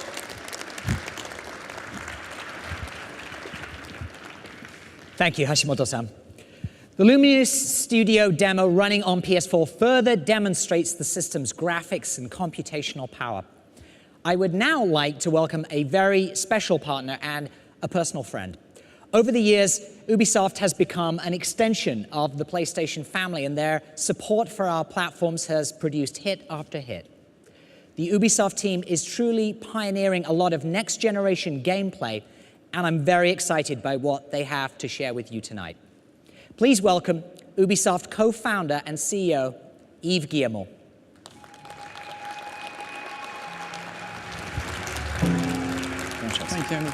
Thank you, Hashimoto-san. The Luminous Studio demo running on PS4 further demonstrates the system's graphics and computational power. I would now like to welcome a very special partner and a personal friend. Over the years, Ubisoft has become an extension of the PlayStation family, and their support for our platforms has produced hit after hit. The Ubisoft team is truly pioneering a lot of next-generation gameplay, and I'm very excited by what they have to share with you tonight. Please welcome Ubisoft co-founder and CEO, Yves Guillemot. Thank you.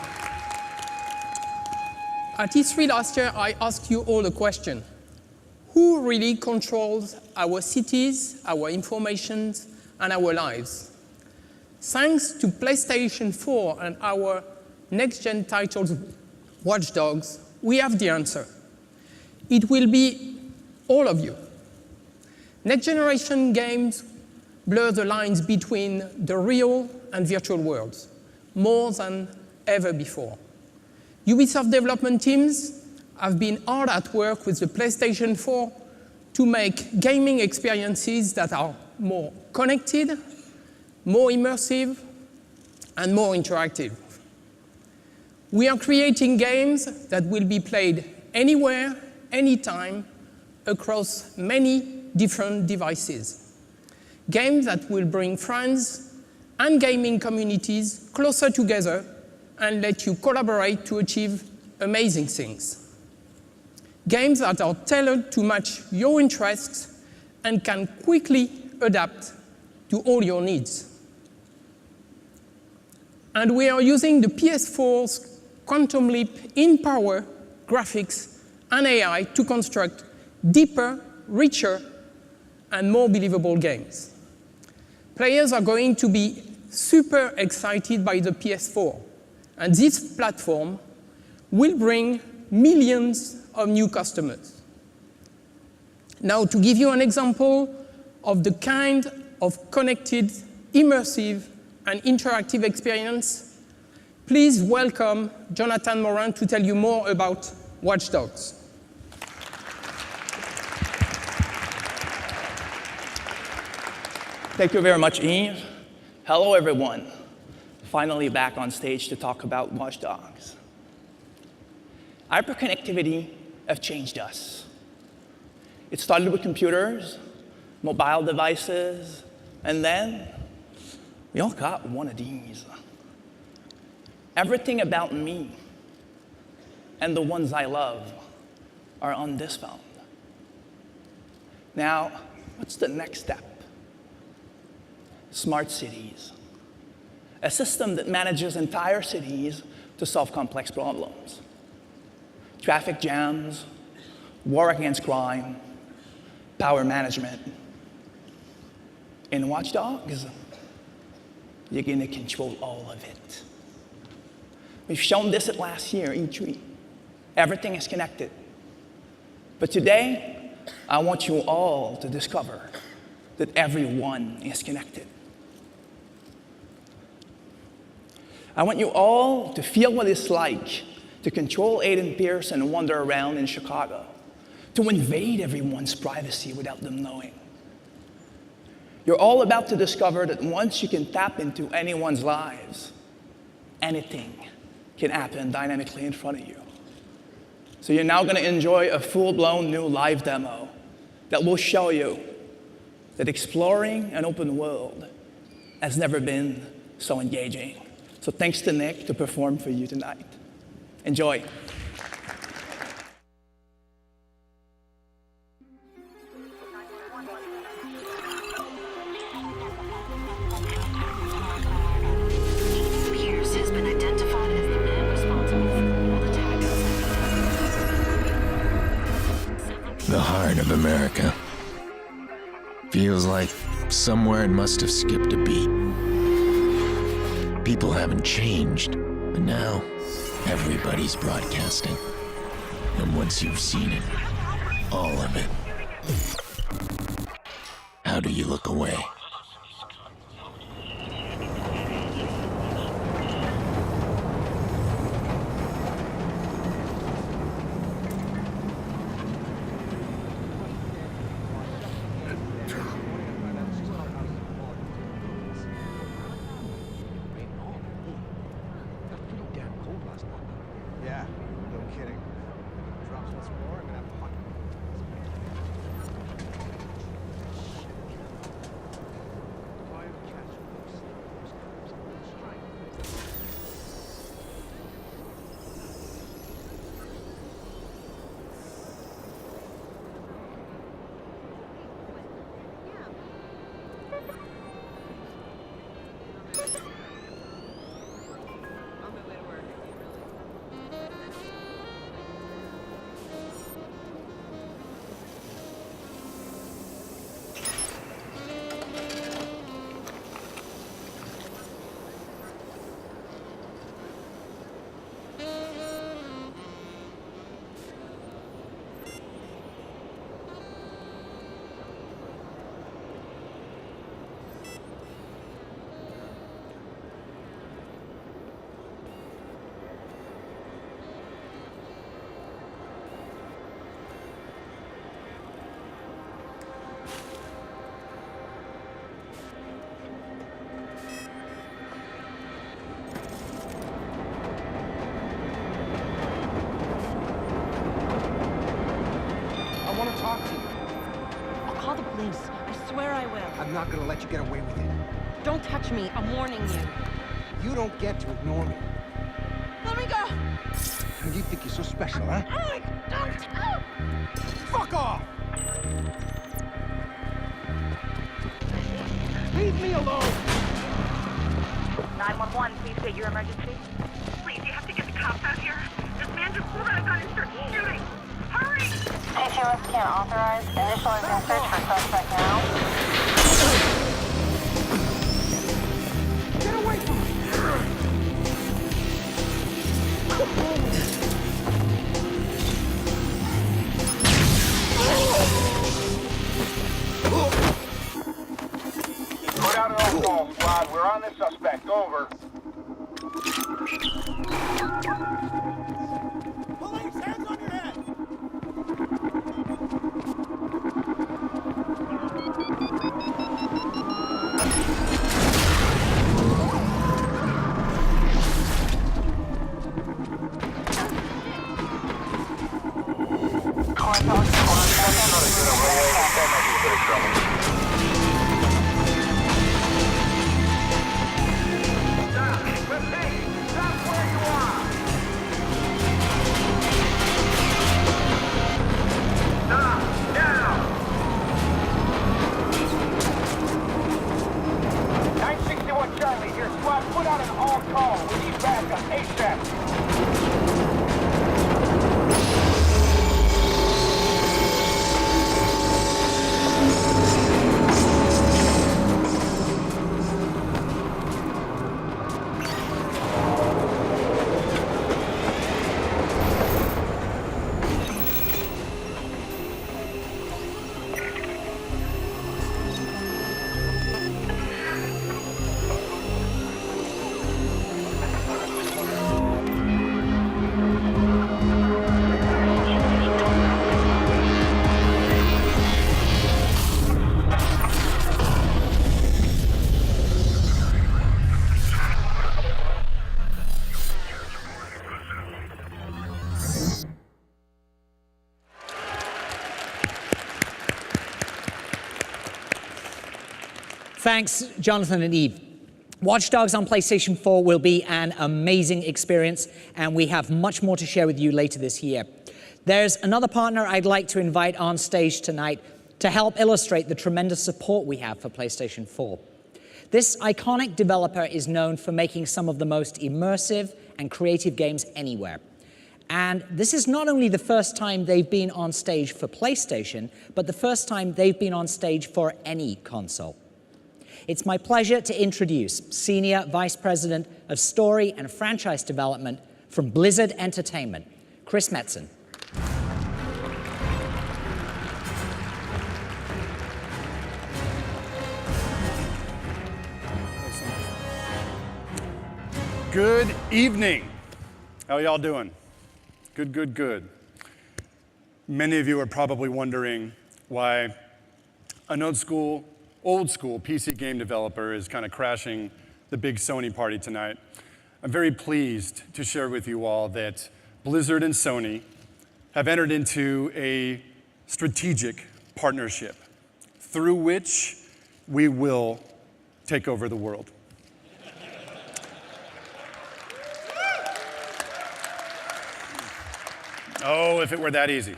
At E3 last year, I asked you all a question. Who really controls our cities, our information, and our lives? Thanks to PlayStation 4 and our next-gen titles, Watch Dogs, we have the answer. It will be all of you. Next-generation games blur the lines between the real and virtual worlds, more than ever before. Ubisoft development teams have been hard at work with the PlayStation 4 to make gaming experiences that are more connected, more immersive, and more interactive. We are creating games that will be played anywhere, anytime, across many different devices. Games that will bring friends and gaming communities closer together and let you collaborate to achieve amazing things. Games that are tailored to match your interests and can quickly adapt to all your needs. And we are using the PS4's quantum leap in power, graphics, and AI to construct deeper, richer, and more believable games. Players are going to be super excited by the PS4, and this platform will bring millions of new customers. Now, to give you an example of the kind of connected, immersive, and interactive experience, please welcome Jonathan Morin to tell you more about Watch Dogs. Thank you very much, Eve. Hello, everyone. Finally back on stage to talk about Watch Dogs. Hyperconnectivity have changed us. It started with computers, mobile devices, and then we all got one of these. Everything about me and the ones I love are on this phone. Now, what's the next step? Smart cities. A system that manages entire cities to solve complex problems. Traffic jams, war against crime, power management. In Watch Dogs, you're gonna control all of it. We've shown this at last year, E3. Everything is connected. But today, I want you all to discover that everyone is connected. I want you all to feel what it's like to control Aiden Pierce and wander around in Chicago, to invade everyone's privacy without them knowing. You're all about to discover that once you can tap into anyone's lives, anything can happen dynamically in front of you. So you're now going to enjoy a full-blown new live demo that will show you that exploring an open world has never been so engaging. So thanks to Nick to perform for you tonight. Enjoy. Pierce has been identified as the man responsible for all attacks. The heart of America. Feels like somewhere it must have skipped a beat. People haven't changed, but now everybody's broadcasting. And once you've seen it, all of it, how do you look away? Yeah, no kidding. Drops once more, I'm gonna have a hot. I'm not gonna let you get away with it. Don't touch me. I'm warning you. You don't get to ignore me. Let me go. You think you're so special, huh? Oh, don't. Oh. Fuck off! Leave me alone! 911, please state your emergency. Please, you have to get the cops out here. This man just pulled out a gun and started shooting. Hurry! HOS can't authorize. Initializing search for suspect now. Get away from me! Put out an all-call squad. We're on this suspect. Over. Police, hands on your head! Charlie, here, squad, put out an all call. We need backup, ASAP. Thanks, Jonathan and Eve. Watch Dogs on PlayStation 4 will be an amazing experience, and we have much more to share with you later this year. There's another partner I'd like to invite on stage tonight to help illustrate the tremendous support we have for PlayStation 4. This iconic developer is known for making some of the most immersive and creative games anywhere. And this is not only the first time they've been on stage for PlayStation, but the first time they've been on stage for any console. It's my pleasure to introduce Senior Vice President of Story and Franchise Development from Blizzard Entertainment, Chris Metzen. Good evening. How are y'all doing? Good, good, good. Many of you are probably wondering why an old school PC game developer is kind of crashing the big Sony party tonight. I'm very pleased to share with you all that Blizzard and Sony have entered into a strategic partnership through which we will take over the world. Oh, if it were that easy.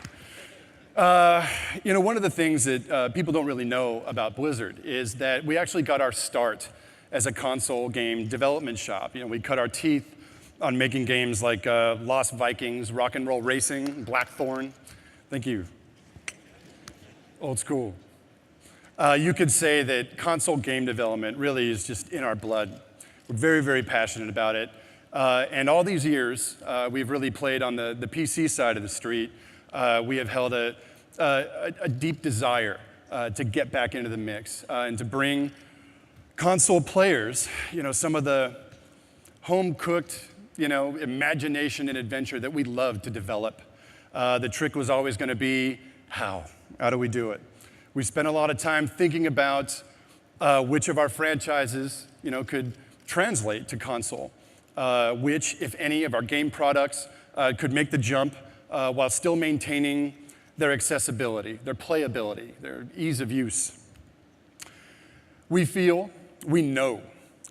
One of the things that people don't really know about Blizzard is that we actually got our start as a console game development shop. We cut our teeth on making games like Lost Vikings, Rock and Roll Racing, Blackthorn. Thank you. Old school. You could say that console game development really is just in our blood. We're very, very passionate about it. And all these years, we've really played on the PC side of the street. We have held a deep desire to get back into the mix and to bring console players, some of the home-cooked, imagination and adventure that we love to develop. The trick was always going to be how? How do we do it? We spent a lot of time thinking about which of our franchises, could translate to console. Which, if any, of our game products could make the jump while still maintaining their accessibility, their playability, their ease of use. We know,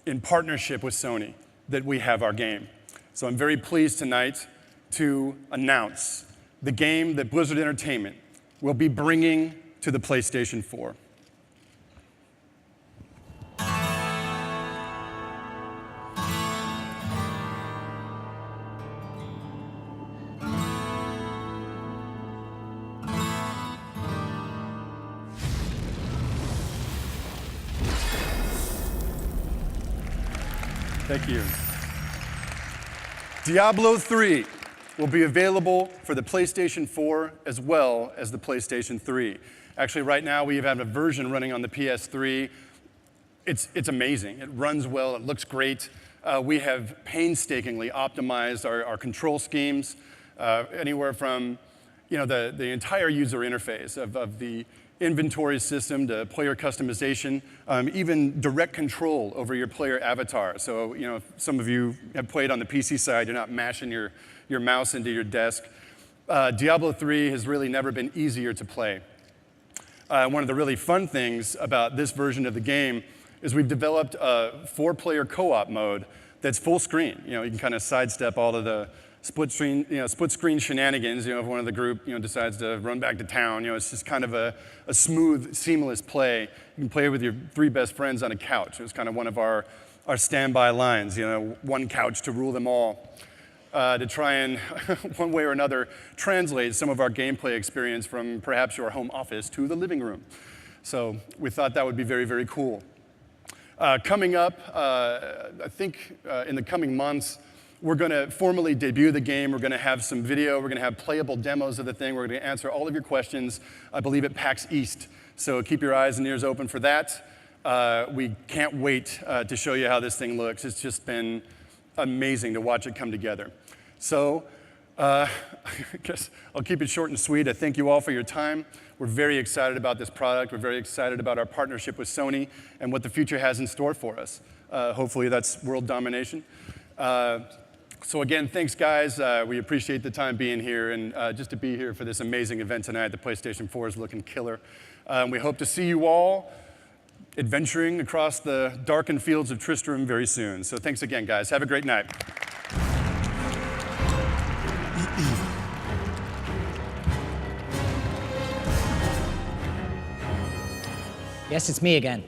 in partnership with Sony, that we have our game. So I'm very pleased tonight to announce the game that Blizzard Entertainment will be bringing to the PlayStation 4. Thank you. Diablo 3 will be available for the PlayStation 4 as well as the PlayStation 3. Actually, right now we have a version running on the PS3. It's amazing. It runs well. It looks great. We have painstakingly optimized our control schemes, anywhere from the entire user interface of the inventory system to player customization, even direct control over your player avatar. So, if some of you have played on the PC side, you're not mashing your mouse into your desk. Diablo 3 has really never been easier to play. One of the really fun things about this version of the game is we've developed a 4-player co-op mode that's full screen. You can kind of sidestep all of the split screen shenanigans. If one of the group decides to run back to town, it's just kind of a smooth, seamless play. You can play with your 3 best friends on a couch. It was kind of one of our standby lines. One couch to rule them all. To try and, one way or another, translate some of our gameplay experience from perhaps your home office to the living room. So we thought that would be very, very cool. Coming up, I think in the coming months, we're going to formally debut the game. We're going to have some video. We're going to have playable demos of the thing. We're going to answer all of your questions, I believe, at PAX East. So keep your eyes and ears open for that. We can't wait to show you how this thing looks. It's just been amazing to watch it come together. So I guess I'll keep it short and sweet. I thank you all for your time. We're very excited about this product. We're very excited about our partnership with Sony and what the future has in store for us. Hopefully that's world domination. So again, thanks guys. We appreciate the time being here and just to be here for this amazing event tonight. The PlayStation 4 is looking killer. We hope to see you all adventuring across the darkened fields of Tristram very soon. So thanks again, guys. Have a great night. Yes, it's me again.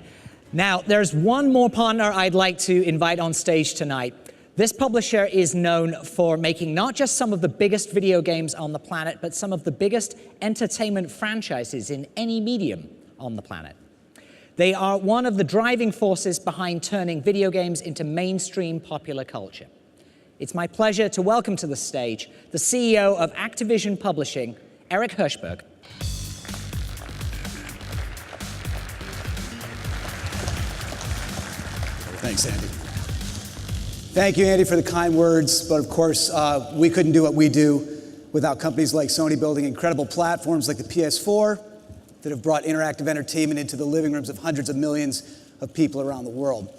Now, there's one more partner I'd like to invite on stage tonight. This publisher is known for making not just some of the biggest video games on the planet, but some of the biggest entertainment franchises in any medium on the planet. They are one of the driving forces behind turning video games into mainstream popular culture. It's my pleasure to welcome to the stage the CEO of Activision Publishing, Eric Hirshberg. Thanks, Andy. Thank you, Andy, for the kind words. But of course, we couldn't do what we do without companies like Sony building incredible platforms like the PS4 that have brought interactive entertainment into the living rooms of hundreds of millions of people around the world.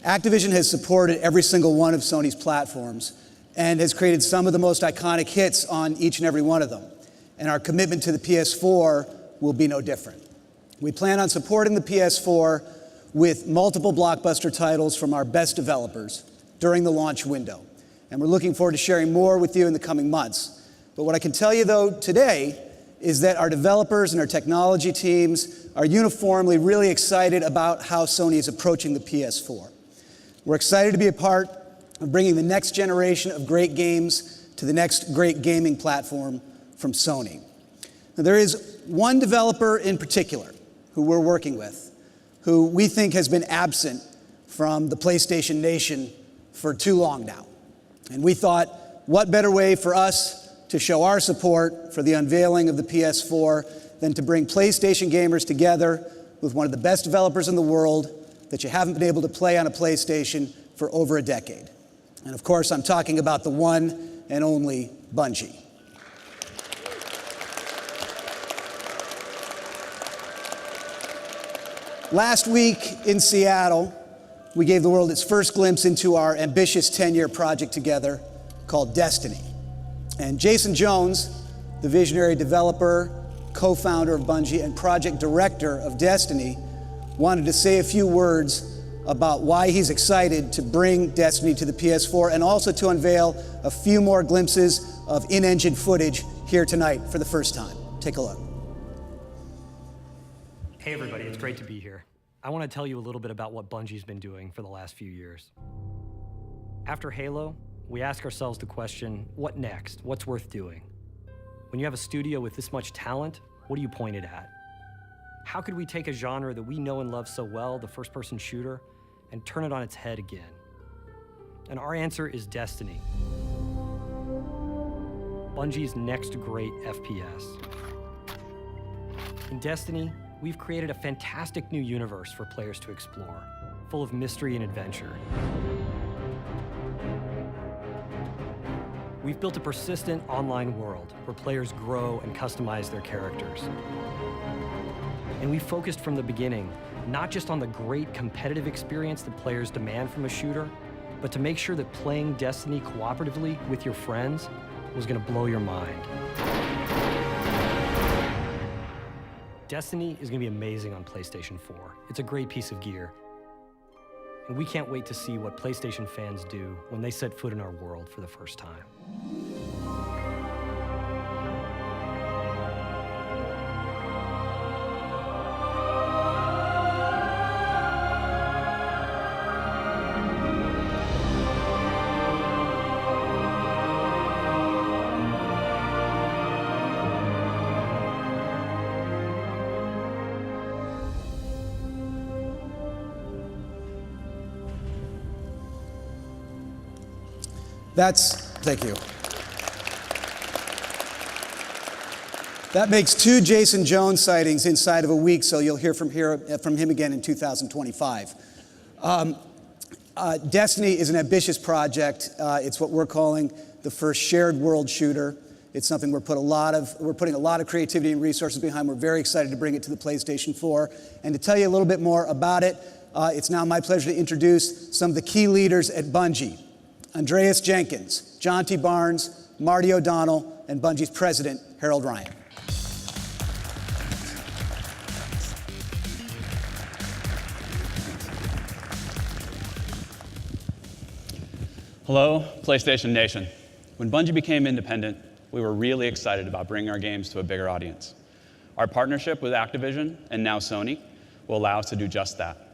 Activision has supported every single one of Sony's platforms and has created some of the most iconic hits on each and every one of them. And our commitment to the PS4 will be no different. We plan on supporting the PS4 with multiple blockbuster titles from our best developers during the launch window. And we're looking forward to sharing more with you in the coming months. But what I can tell you, though, today is that our developers and our technology teams are uniformly really excited about how Sony is approaching the PS4. We're excited to be a part of bringing the next generation of great games to the next great gaming platform from Sony. Now, there is one developer in particular who we're working with, who we think has been absent from the PlayStation Nation for too long now. And we thought, what better way for us to show our support for the unveiling of the PS4 than to bring PlayStation gamers together with one of the best developers in the world that you haven't been able to play on a PlayStation for over a decade. And of course, I'm talking about the one and only Bungie. Last week in Seattle, we gave the world its first glimpse into our ambitious 10-year project together called Destiny. And Jason Jones, the visionary developer, co-founder of Bungie, and project director of Destiny, wanted to say a few words about why he's excited to bring Destiny to the PS4 and also to unveil a few more glimpses of in-engine footage here tonight for the first time. Take a look. Hey everybody, it's great to be here. I want to tell you a little bit about what Bungie's been doing for the last few years. After Halo, we ask ourselves the question, what next? What's worth doing? When you have a studio with this much talent, what do you point it at? How could we take a genre that we know and love so well, the first-person shooter, and turn it on its head again? And our answer is Destiny. Bungie's next great FPS. In Destiny, we've created a fantastic new universe for players to explore, full of mystery and adventure. We've built a persistent online world where players grow and customize their characters. And we focused from the beginning, not just on the great competitive experience that players demand from a shooter, but to make sure that playing Destiny cooperatively with your friends was going to blow your mind. Destiny is going to be amazing on PlayStation 4. It's a great piece of gear. And we can't wait to see what PlayStation fans do when they set foot in our world for the first time. Thank you. That makes 2 Jason Jones sightings inside of a week, so you'll hear from him again in 2025. Destiny is an ambitious project. It's what we're calling the first shared world shooter. It's something we're putting a lot of creativity and resources behind. We're very excited to bring it to the PlayStation 4. And to tell you a little bit more about it, it's now my pleasure to introduce some of the key leaders at Bungie. Andreas Jenkins, John T. Barnes, Marty O'Donnell, and Bungie's president, Harold Ryan. Hello, PlayStation Nation. When Bungie became independent, we were really excited about bringing our games to a bigger audience. Our partnership with Activision, and now Sony, will allow us to do just that.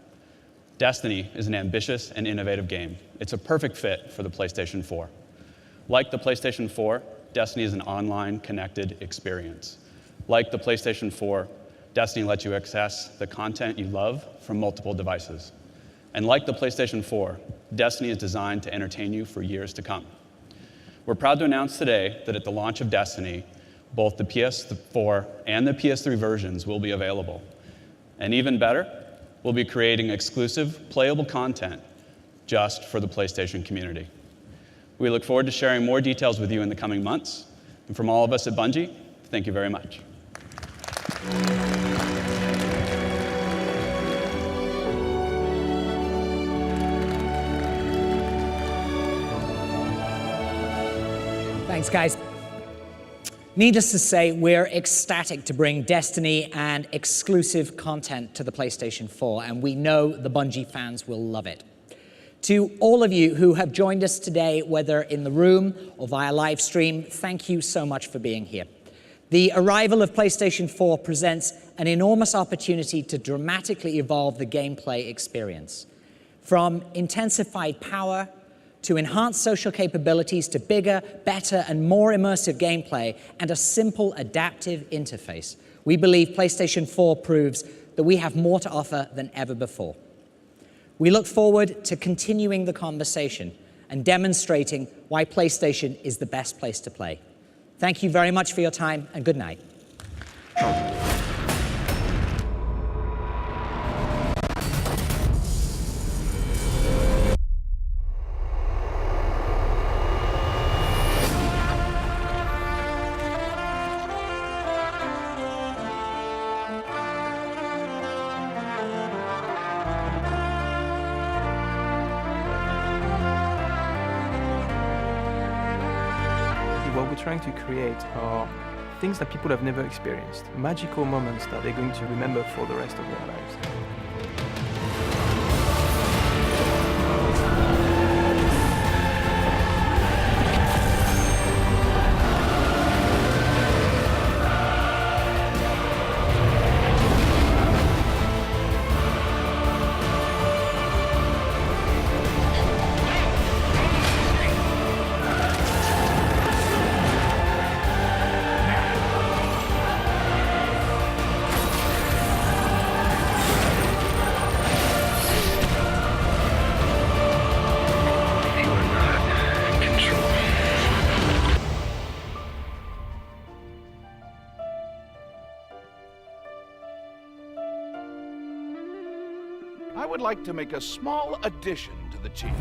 Destiny is an ambitious and innovative game. It's a perfect fit for the PlayStation 4. Like the PlayStation 4, Destiny is an online connected experience. Like the PlayStation 4, Destiny lets you access the content you love from multiple devices. And like the PlayStation 4, Destiny is designed to entertain you for years to come. We're proud to announce today that at the launch of Destiny, both the PS4 and the PS3 versions will be available. And even better, we'll be creating exclusive, playable content just for the PlayStation community. We look forward to sharing more details with you in the coming months. And from all of us at Bungie, thank you very much. Thanks, guys. Needless to say, we're ecstatic to bring Destiny and exclusive content to the PlayStation 4, and we know the Bungie fans will love it. To all of you who have joined us today, whether in the room or via live stream, thank you so much for being here. The arrival of PlayStation 4 presents an enormous opportunity to dramatically evolve the gameplay experience. From intensified power to enhanced social capabilities, to bigger, better, and more immersive gameplay, and a simple adaptive interface, we believe PlayStation 4 proves that we have more to offer than ever before. We look forward to continuing the conversation and demonstrating why PlayStation is the best place to play. Thank you very much for your time, and good night. What we're trying to create are things that people have never experienced, magical moments that they're going to remember for the rest of their lives. I would like to make a small addition to the chief.